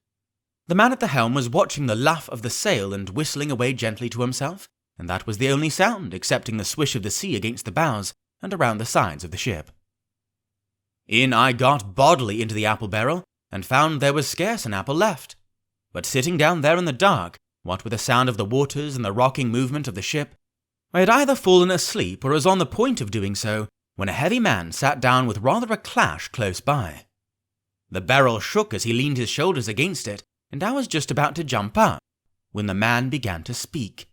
The man at the helm was watching the luff of the sail and whistling away gently to himself, and that was the only sound, excepting the swish of the sea against the bows and around the sides of the ship. In I got bodily into the apple barrel, and found there was scarce an apple left. But sitting down there in the dark, what with the sound of the waters and the rocking movement of the ship, I had either fallen asleep or was on the point of doing so, when a heavy man sat down with rather a clash close by. The barrel shook as he leaned his shoulders against it, and I was just about to jump up, when the man began to speak.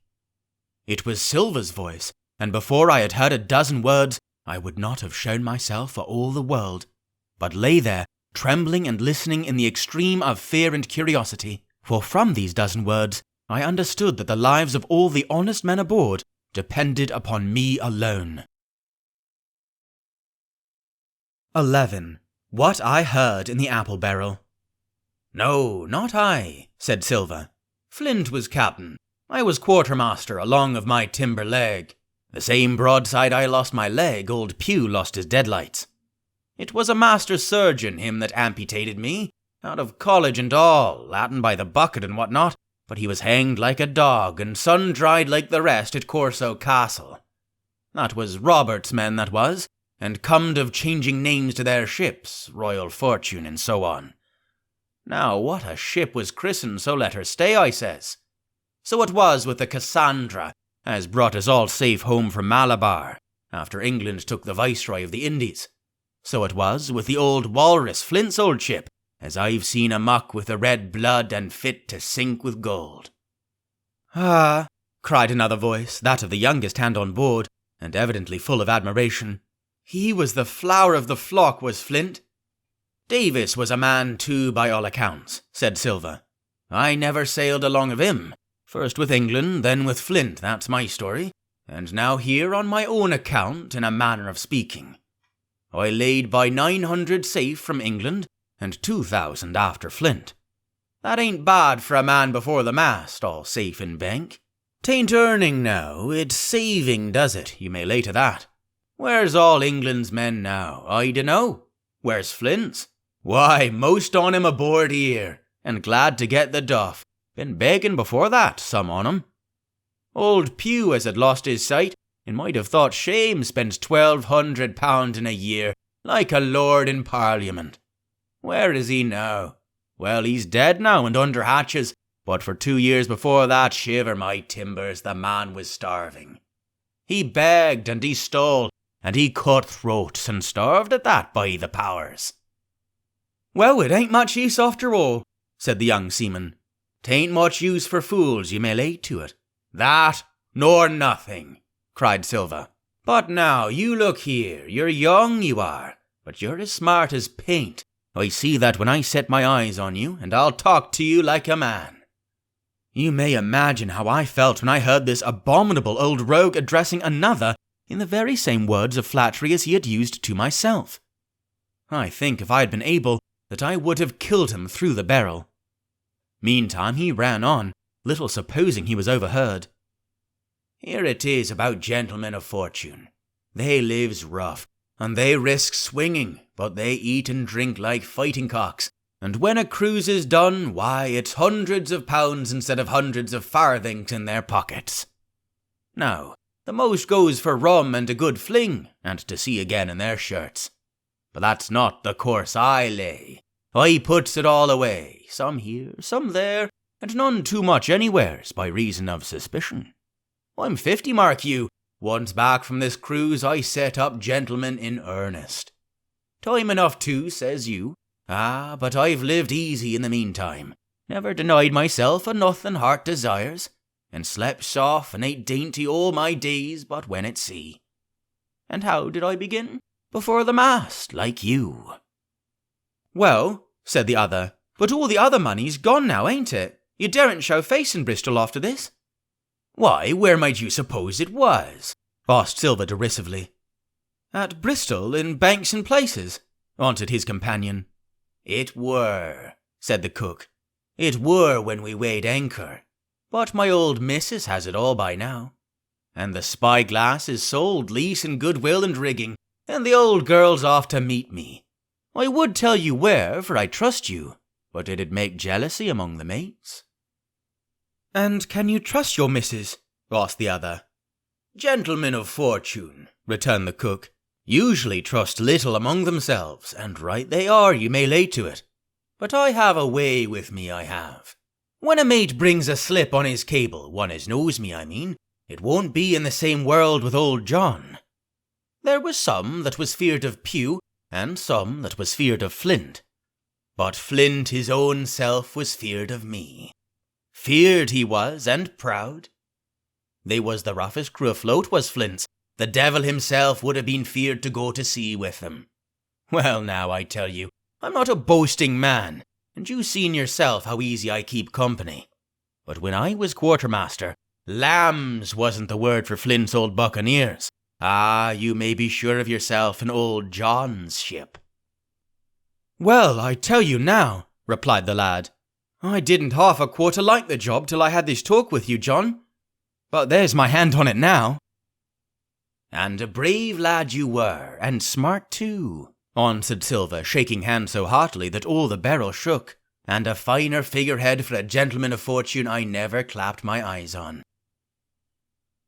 It was Silver's voice, and before I had heard a dozen words, I would not have shown myself for all the world, but lay there, trembling and listening in the extreme of fear and curiosity, for from these dozen words I understood that the lives of all the honest men aboard depended upon me alone. 11. What I heard in the apple barrel. "No, not I," said Silver. "Flint was captain. I was quartermaster along of my timber leg. The same broadside I lost my leg, old Pew lost his deadlights. It was a master surgeon, him that amputated me, out of college and all, Latin by the bucket and what not, but he was hanged like a dog, and sun-dried like the rest at Corso Castle. That was Robert's men, that was, and comed of changing names to their ships, Royal Fortune and so on. Now, what a ship was christened, so let her stay, I says. So it was with the Cassandra, as brought us all safe home from Malabar, after England took the Viceroy of the Indies. So it was with the old Walrus, Flint's old ship, as I've seen amuck with the red blood and fit to sink with gold." "Ah," cried another voice, that of the youngest hand on board, and evidently full of admiration. "He was the flower of the flock, was Flint." "Davis was a man too, by all accounts," said Silver. "I never sailed along of him. First with England, then with Flint, that's my story, and now here on my own account, in a manner of speaking. I laid by 900 safe from England, and 2,000 after Flint. That ain't bad for a man before the mast, all safe in bank. 'Tain't earning now, it's saving, does it? You may lay to that. Where's all England's men now? I dunno. Where's Flint's? Why, most on him aboard here, and glad to get the duff. Been begging before that, some on 'em. Old Pugh, as had lost his sight, and might have thought shame, spends £1,200 in a year, like a lord in Parliament. Where is he now? Well, he's dead now and under hatches, but for 2 years before that, shiver my timbers, the man was starving. He begged and he stole, and he cut throats and starved at that, by the powers. Well, it ain't much use after all, said the young seaman. 'Tain't much use for fools, you may lay to it. That, nor nothing, cried Silver. But now, you look here, you're young, you are, but you're as smart as paint. I see that when I set my eyes on you, and I'll talk to you like a man. You may imagine how I felt when I heard this abominable old rogue addressing another in the very same words of flattery as he had used to myself. I think if I had been able, that I would have killed him through the barrel. Meantime he ran on, little supposing he was overheard. Here it is about gentlemen of fortune. They lives rough, and they risk swinging, but they eat and drink like fighting cocks, and when a cruise is done, why, it's hundreds of pounds instead of hundreds of farthings in their pockets. Now, the most goes for rum and a good fling, and to sea again in their shirts. But that's not the course I lay. I puts it all away, some here, some there, and none too much anywheres, by reason of suspicion. I'm 50, mark you. Once back from this cruise, I set up gentlemen in earnest. Time enough too, says you. Ah, but I've lived easy in the meantime, never denied myself a nothing heart desires, and slept soft and ate dainty all my days but when at sea. And how did I begin? Before the mast, like you. Well, said the other, but all the other money's gone now, ain't it? You daren't show face in Bristol after this. Why, where might you suppose it was? Asked Silver derisively. At Bristol, in banks and places, answered his companion. It were, said the cook. It were when we weighed anchor. But my old missus has it all by now. And the spyglass is sold, lease and goodwill and rigging, and the old girl's off to meet me. I would tell you where, for I trust you, but it'd make jealousy among the mates. And can you trust your missus? Asked the other. Gentlemen of fortune, returned the cook, usually trust little among themselves, and right they are, you may lay to it. But I have a way with me, I have. When a mate brings a slip on his cable, one as knows me, I mean, it won't be in the same world with old John. There was some that was feared of Pugh, and some that was feared of Flint. But Flint his own self was feared of me. Feared he was, and proud. They was the roughest crew afloat, was Flint's. The devil himself would have been feared to go to sea with them. Well now, I tell you, I'm not a boasting man, and you seen yourself how easy I keep company. But when I was quartermaster, lambs wasn't the word for Flint's old buccaneers. Ah, you may be sure of yourself in old John's ship. Well, I tell you now, replied the lad, I didn't half a quarter like the job till I had this talk with you, John. But there's my hand on it now. And a brave lad you were, and smart too, answered Silver, shaking hands so heartily that all the barrel shook, and a finer figurehead for a gentleman of fortune I never clapped my eyes on.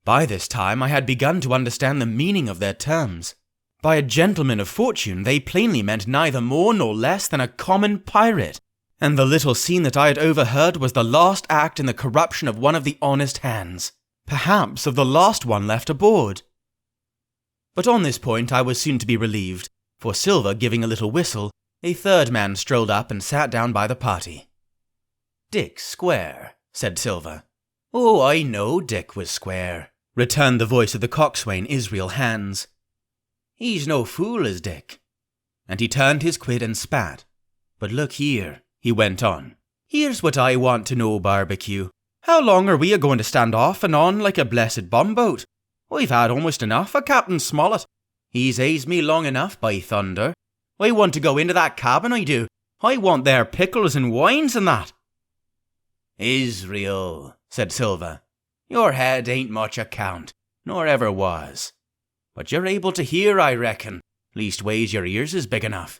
By this time I had begun to understand the meaning of their terms. By a gentleman of fortune they plainly meant neither more nor less than a common pirate, and the little scene that I had overheard was the last act in the corruption of one of the honest hands, perhaps of the last one left aboard. But on this point I was soon to be relieved, for Silver giving a little whistle, a third man strolled up and sat down by the party. Dick Square, said Silver. Oh, I know Dick was square, returned the voice of the coxswain Israel Hands. He's no fool is Dick. And he turned his quid and spat. But look here, he went on. Here's what I want to know, Barbecue. How long are we a-going to stand off and on like a blessed bumboat? I've had almost enough of Captain Smollett. He's hazed me long enough, by thunder. I want to go into that cabin, I do. I want their pickles and wines and that. Israel, said Silver, Your head ain't much account, nor ever was. But you're able to hear, I reckon. Leastways your ears is big enough.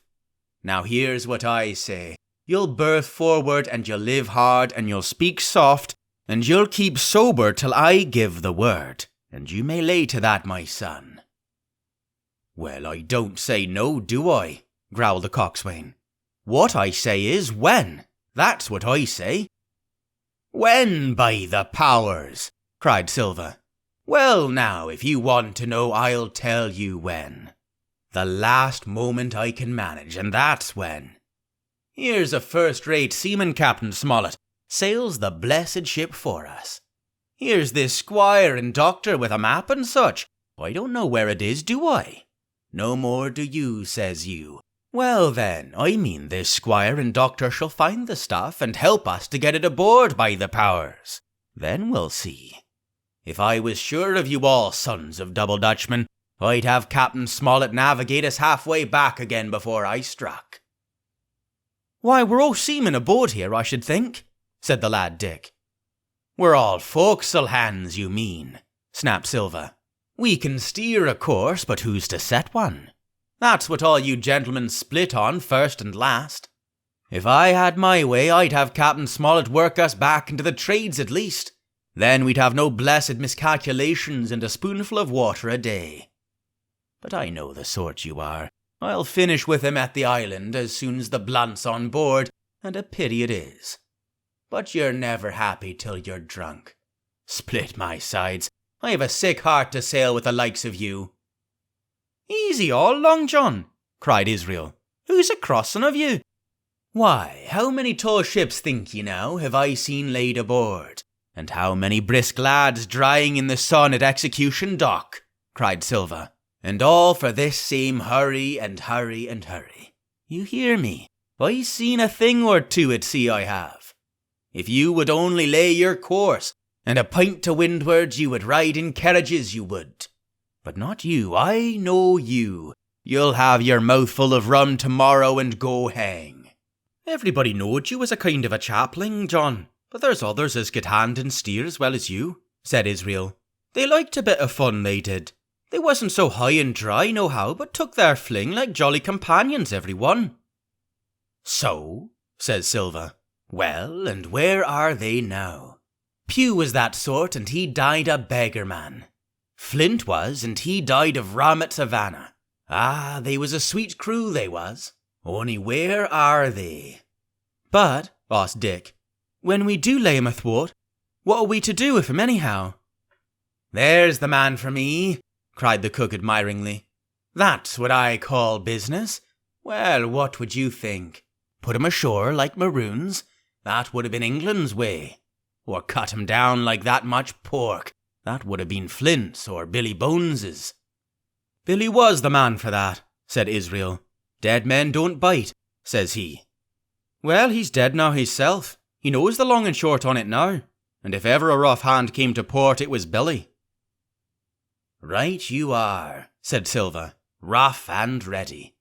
Now here's what I say. You'll berth forward and you'll live hard and you'll speak soft and you'll keep sober till I give the word. And you may lay to that, my son. Well, I don't say no, do I? Growled the coxswain. What I say is when. That's what I say. When, by the powers, cried Silver. Well now, if you want to know, I'll tell you when. The last moment I can manage, and that's when. Here's a first-rate seaman, Captain Smollett, sails the blessed ship for us. Here's this squire and doctor with a map and such. I don't know where it is, do I? No more do you, says you. Well then, I mean this squire and doctor shall find the stuff and help us to get it aboard, by the powers. Then we'll see. If I was sure of you all, sons of double Dutchmen, I'd have Captain Smollett navigate us halfway back again before I struck. Why, we're all seamen aboard here, I should think, said the lad Dick. We're all forecastle hands, you mean, snapped Silver. We can steer a course, but who's to set one? That's what all you gentlemen split on first and last. If I had my way, I'd have Captain Smollett work us back into the trades at least. Then we'd have no blessed miscalculations and a spoonful of water a day. But I know the sort you are. I'll finish with him at the island as soon as the blunt's on board, and a pity it is. But you're never happy till you're drunk. Split my sides, I have a sick heart to sail with the likes of you. Easy all, Long John, cried Israel. Who's a crossin' of you? Why, how many tall ships, think ye now, have I seen laid aboard? And how many brisk lads drying in the sun at Execution Dock? Cried Silver. And all for this same hurry and hurry and hurry. You hear me? I seen a thing or two at sea, I have. If you would only lay your course, and a pint to windward, you would ride in carriages, you would. But not you, I know you. You'll have your mouthful of rum tomorrow and go hang. Everybody knowed you was a kind of a chapling, John, but there's others as get hand and steer as well as you, said Israel. They liked a bit of fun, they did. They wasn't so high and dry nohow, but took their fling like jolly companions, every one. So, says Silver. Well, and where are they now? Pugh was that sort, and he died a beggar man. Flint was, and he died of rum at Savannah. Ah, they was a sweet crew, they was. Only where are they? But, asked Dick, when we do lay him athwart, what are we to do with him anyhow? There's the man for me, cried the cook admiringly. That's what I call business. Well, what would you think? Put him ashore like maroons? That would have been England's way. Or cut him down like that much pork? That would have been Flint's or Billy Bones's. Billy was the man for that, said Israel. Dead men don't bite, says he. Well, he's dead now himself. He knows the long and short on it now. And if ever a rough hand came to port, it was Billy. Right you are, said Silver, rough and ready.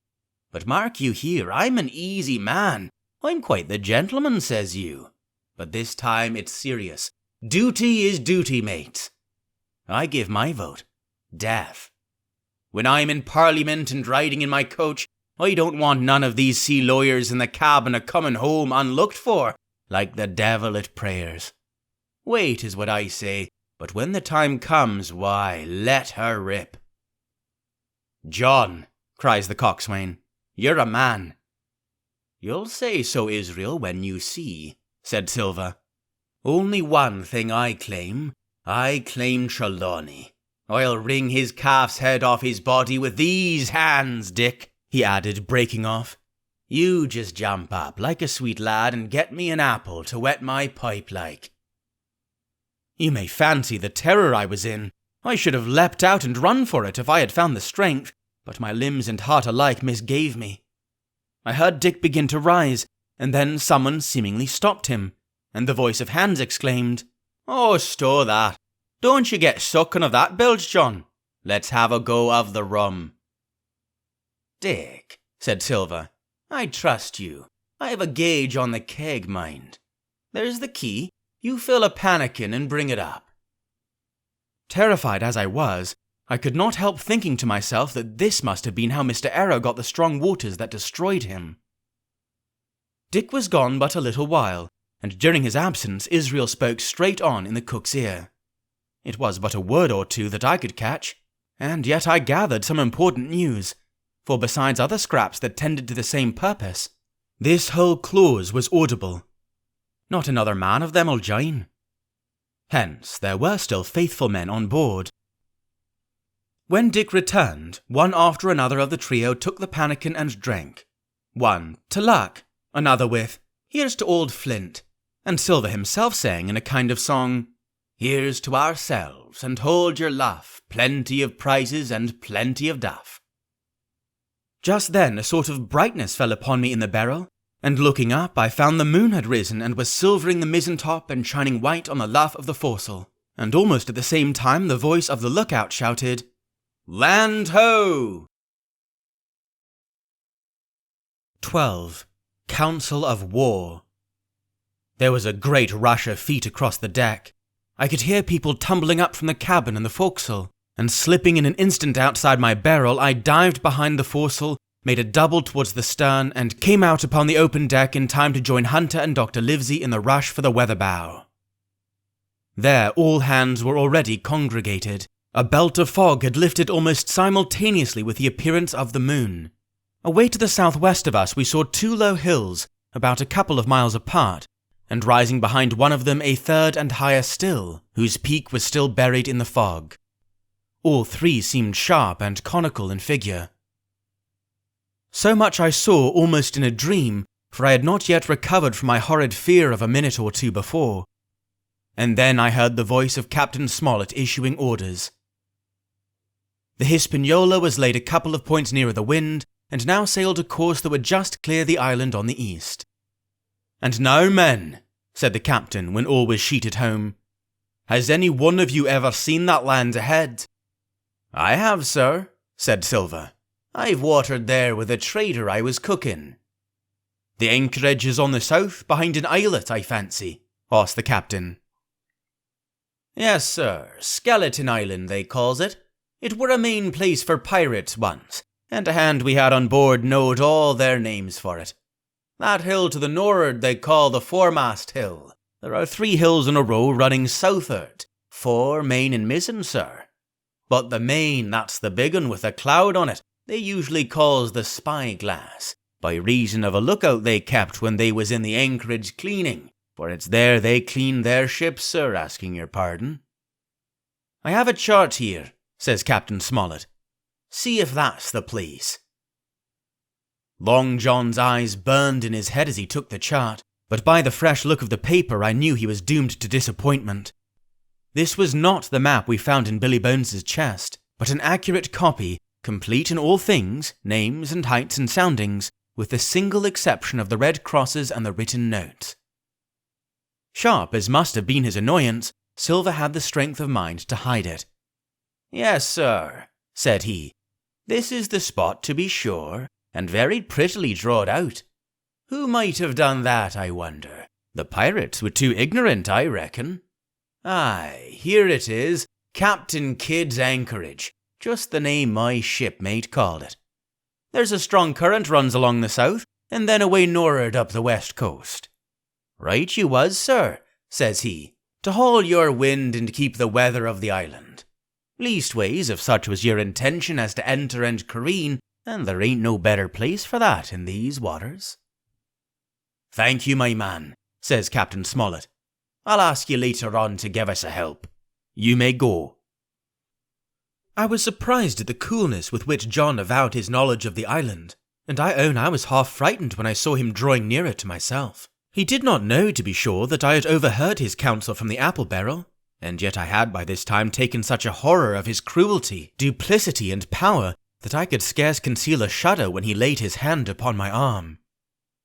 But mark you here, I'm an easy man. I'm quite the gentleman, says you. But this time it's serious. Duty is duty, mates. I give my vote. Death. When I'm in Parliament and riding in my coach, I don't want none of these sea lawyers in the cabin a-comin' home unlooked for, like the devil at prayers. Wait is what I say, but when the time comes, why, let her rip. John, cries the coxswain, you're a man. You'll say so, Israel, when you see, said Silver. Only one thing I claim. I claim Trelawney. I'll wring his calf's head off his body with these hands, Dick, he added, breaking off. You just jump up like a sweet lad and get me an apple to wet my pipe like. You may fancy the terror I was in. I should have leapt out and run for it if I had found the strength, but my limbs and heart alike misgave me. I heard Dick begin to rise, and then someone seemingly stopped him, and the voice of Hans exclaimed, Oh, stow that. Don't you get suckin' of that bilge, John. Let's have a go of the rum. Dick, said Silver, I trust you. I have a gauge on the keg, mind. There's the key. You fill a pannikin and bring it up. Terrified as I was, I could not help thinking to myself that this must have been how Mr. Arrow got the strong waters that destroyed him. Dick was gone but a little while, and during his absence Israel spoke straight on in the cook's ear. It was but a word or two that I could catch, and yet I gathered some important news, for besides other scraps that tended to the same purpose, this whole clause was audible. Not another man of them'll join. Hence, there were still faithful men on board. When Dick returned, one after another of the trio took the pannikin and drank. One to luck, another with, "Here's to old Flint," and Silver himself saying in a kind of song, "Here's to ourselves, and hold your luff, plenty of prizes and plenty of duff." Just then a sort of brightness fell upon me in the barrel, and looking up I found the moon had risen and was silvering the mizzen-top and shining white on the luff of the foresail, and almost at the same time the voice of the lookout shouted, "Land ho!" 12. Council of War. There was a great rush of feet across the deck. I could hear people tumbling up from the cabin and the forecastle, and slipping in an instant outside my barrel, I dived behind the foresail, made a double towards the stern, and came out upon the open deck in time to join Hunter and Dr. Livesey in the rush for the weather bow. There all hands were already congregated. A belt of fog had lifted almost simultaneously with the appearance of the moon. Away to the southwest of us we saw two low hills, about a couple of miles apart, and rising behind one of them a third and higher still, whose peak was still buried in the fog. All three seemed sharp and conical in figure. So much I saw almost in a dream, for I had not yet recovered from my horrid fear of a minute or two before. And then I heard the voice of Captain Smollett issuing orders. The Hispaniola was laid a couple of points nearer the wind, and now sailed a course that would just clear the island on the east. "And now, men," said the captain when all was sheeted home, "has any one of you ever seen that land ahead?" "I have, sir," said Silver. "I've watered there with a trader I was cooking." "The anchorage is on the south, behind an islet, I fancy?" asked the captain. "Yes, sir, Skeleton Island they calls it. It were a main place for pirates once, and a hand we had on board knowed all their names for it. That hill to the nor'ard they call the Foremast Hill. There are 3 hills in a row running south'ard, fore, main and mizzen, sir. But the main, that's the big un with a cloud on it, they usually calls the Spyglass, by reason of a lookout they kept when they was in the anchorage cleaning, for it's there they clean their ships, sir, asking your pardon." "I have a chart here," says Captain Smollett. "See if that's the place." Long John's eyes burned in his head as he took the chart, but by the fresh look of the paper I knew he was doomed to disappointment. This was not the map we found in Billy Bones's chest, but an accurate copy, complete in all things, names and heights and soundings, with the single exception of the red crosses and the written notes. Sharp as must have been his annoyance, Silver had the strength of mind to hide it. "Yes, sir," said he. "This is the spot, to be sure, and very prettily drawed out. Who might have done that, I wonder? The pirates were too ignorant, I reckon. Aye, here it is, Captain Kidd's anchorage, just the name my shipmate called it. There's a strong current runs along the south, and then away nor'ard up the west coast." "Right you was, sir," says he, "to haul your wind and keep the weather of the island. Leastways, if such was your intention as to enter and careen, and there ain't no better place for that in these waters." "Thank you, my man," says Captain Smollett. "I'll ask you later on to give us a help. You may go." I was surprised at the coolness with which John avowed his knowledge of the island, and I own I was half frightened when I saw him drawing nearer to myself. He did not know, to be sure, that I had overheard his counsel from the apple barrel, and yet I had by this time taken such a horror of his cruelty, duplicity, and power that I could scarce conceal a shudder when he laid his hand upon my arm.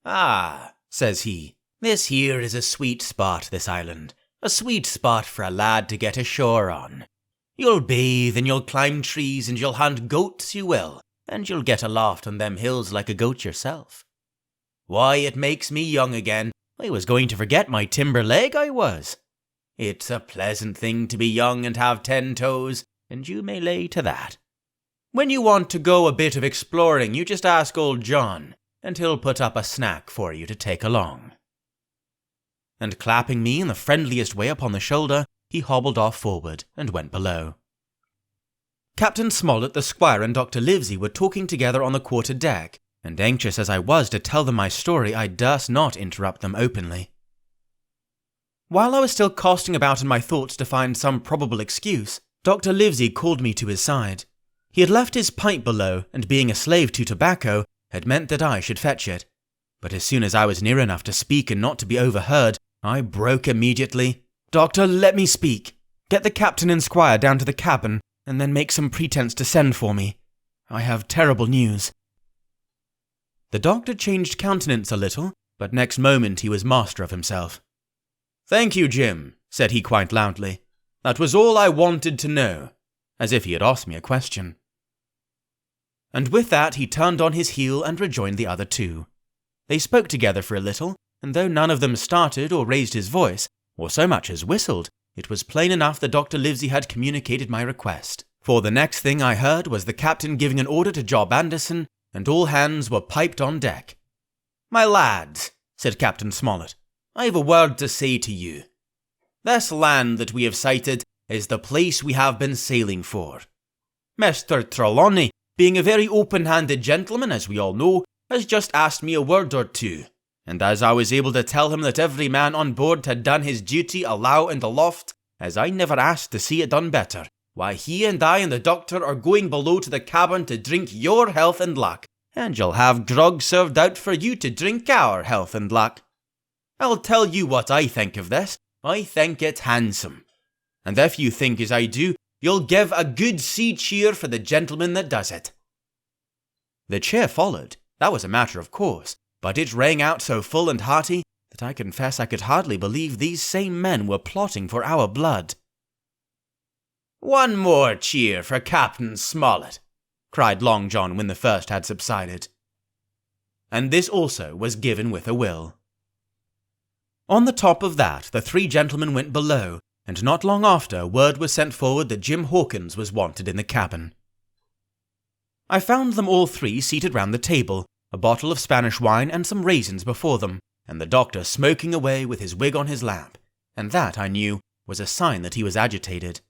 "Ah," says he, "this here is a sweet spot, this island, a sweet spot for a lad to get ashore on. You'll bathe and you'll climb trees and you'll hunt goats, you will, and you'll get aloft on them hills like a goat yourself. Why, it makes me young again. I was going to forget my timber leg, I was. It's a pleasant thing to be young and have 10 toes, and you may lay to that. When you want to go a bit of exploring, you just ask old John, and he'll put up a snack for you to take along." And clapping me in the friendliest way upon the shoulder, he hobbled off forward and went below. Captain Smollett, the squire, and Dr. Livesey were talking together on the quarter deck, and anxious as I was to tell them my story, I durst not interrupt them openly. While I was still casting about in my thoughts to find some probable excuse, Dr. Livesey called me to his side. He had left his pipe below, and being a slave to tobacco, had meant that I should fetch it. But as soon as I was near enough to speak and not to be overheard, I broke immediately. "Doctor, let me speak. Get the captain and squire down to the cabin, and then make some pretense to send for me. I have terrible news." The doctor changed countenance a little, but next moment he was master of himself. "Thank you, Jim," said he quite loudly. "That was all I wanted to know," as if he had asked me a question. And with that he turned on his heel and rejoined the other two. They spoke together for a little, and though none of them started or raised his voice, or so much as whistled, it was plain enough that Dr. Livesey had communicated my request. For the next thing I heard was the captain giving an order to Job Anderson, and all hands were piped on deck. "My lads," said Captain Smollett, "I have a word to say to you. This land that we have sighted is the place we have been sailing for. Mr. Trelawney, being a very open-handed gentleman, as we all know, has just asked me a word or two, and as I was able to tell him that every man on board had done his duty alow and aloft, as I never asked to see it done better, why he and I and the doctor are going below to the cabin to drink your health and luck, and you'll have grog served out for you to drink our health and luck. I'll tell you what I think of this. I think it handsome. And if you think as I do, you'll give a good sea cheer for the gentleman that does it." The cheer followed. That was a matter of course, but it rang out so full and hearty that I confess I could hardly believe these same men were plotting for our blood. "One more cheer for Captain Smollett," cried Long John when the first had subsided. And this also was given with a will. On the top of that, the three gentlemen went below, and not long after, word was sent forward that Jim Hawkins was wanted in the cabin. I found them all three seated round the table, a bottle of Spanish wine and some raisins before them, and the doctor smoking away with his wig on his lap, and that, I knew, was a sign that he was agitated.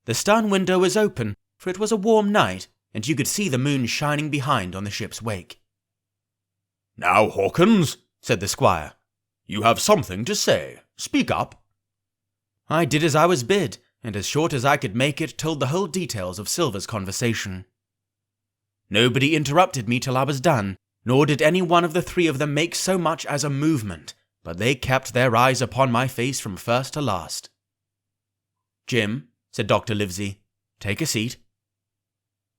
The stern window was open, for it was a warm night, and you could see the moon shining behind on the ship's wake. "Now, Hawkins," said the squire, "you have something to say. Speak up." I did as I was bid, and as short as I could make it, told the whole details of Silver's conversation. Nobody interrupted me till I was done, nor did any one of the three of them make so much as a movement, but they kept their eyes upon my face from first to last. "Jim," said Dr. Livesey, "take a seat."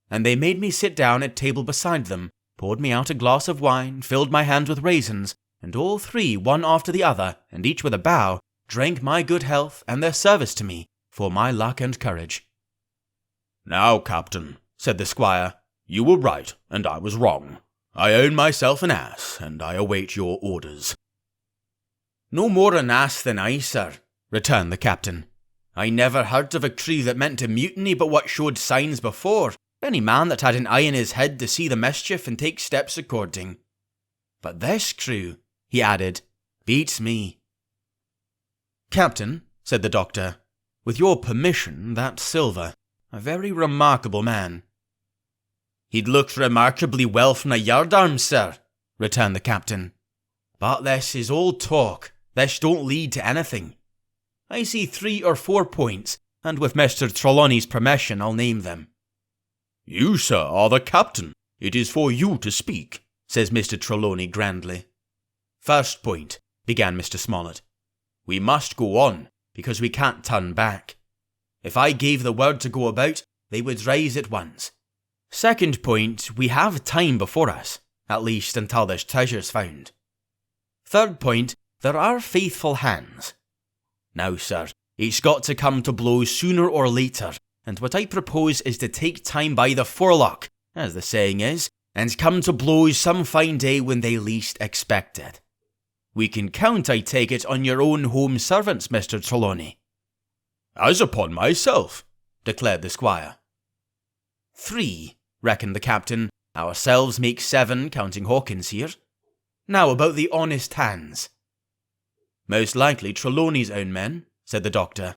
And they made me sit down at table beside them, poured me out a glass of wine, filled my hands with raisins, and all three, one after the other, and each with a bow, drank my good health and their service to me, for my luck and courage. "Now, Captain," said the squire, "you were right, and I was wrong. I own myself an ass, and I await your orders." "No more an ass than I, sir," returned the captain. "I never heard of a crew that meant to mutiny but what showed signs before, any man that had an eye in his head to see the mischief and take steps according. But this crew," he added, "beats me." "Captain," said the doctor, "with your permission, that's Silver, a very remarkable man." "He'd looked remarkably well from a yardarm, sir," returned the captain. "But this is all talk. This don't lead to anything. I see 3 or 4 points, and with Mr. Trelawney's permission I'll name them." "You, sir, are the captain. It is for you to speak," says Mr. Trelawney grandly. "First point," began Mr. Smollett. "We must go on, because we can't turn back. If I gave the word to go about, they would rise at once. Second point, we have time before us, at least until this treasure's found. Third point, there are faithful hands. Now, sir, it's got to come to blows sooner or later, and what I propose is to take time by the forelock, as the saying is, and come to blows some fine day when they least expect it." We can count, I take it, on your own home servants, Mr. Trelawney. As upon myself, declared the squire. 3, reckoned the captain. Ourselves make 7, counting Hawkins here. Now about the honest hands. Most likely Trelawney's own men, said the doctor.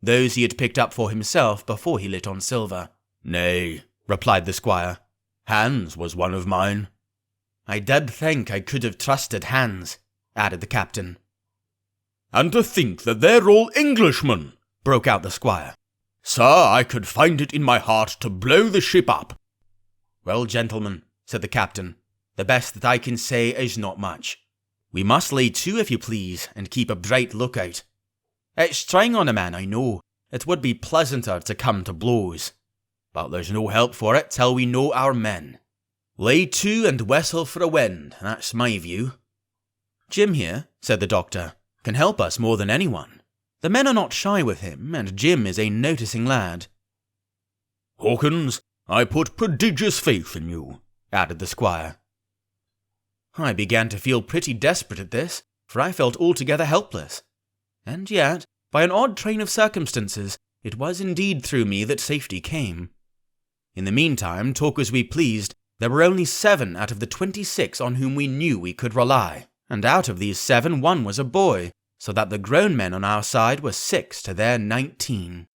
Those he had picked up for himself before he lit on Silver. Nay, replied the squire. Hans was one of mine. I did think I could have trusted Hans, added the captain. And to think that they're all Englishmen, broke out the squire. Sir, I could find it in my heart to blow the ship up. Well, gentlemen, said the captain, the best that I can say is not much. We must lay to, if you please, and keep a bright lookout. It's trying on a man, I know. It would be pleasanter to come to blows. But there's no help for it till we know our men. Lay to and whistle for a wind, that's my view. Jim here, said the doctor, can help us more than anyone. The men are not shy with him, and Jim is a noticing lad. Hawkins, I put prodigious faith in you, added the squire. I began to feel pretty desperate at this, for I felt altogether helpless. And yet, by an odd train of circumstances, it was indeed through me that safety came. In the meantime, talk as we pleased, there were only 7 out of the 26 on whom we knew we could rely, and out of these 7 1 was a boy, so that the grown men on our side were 6 to their 19.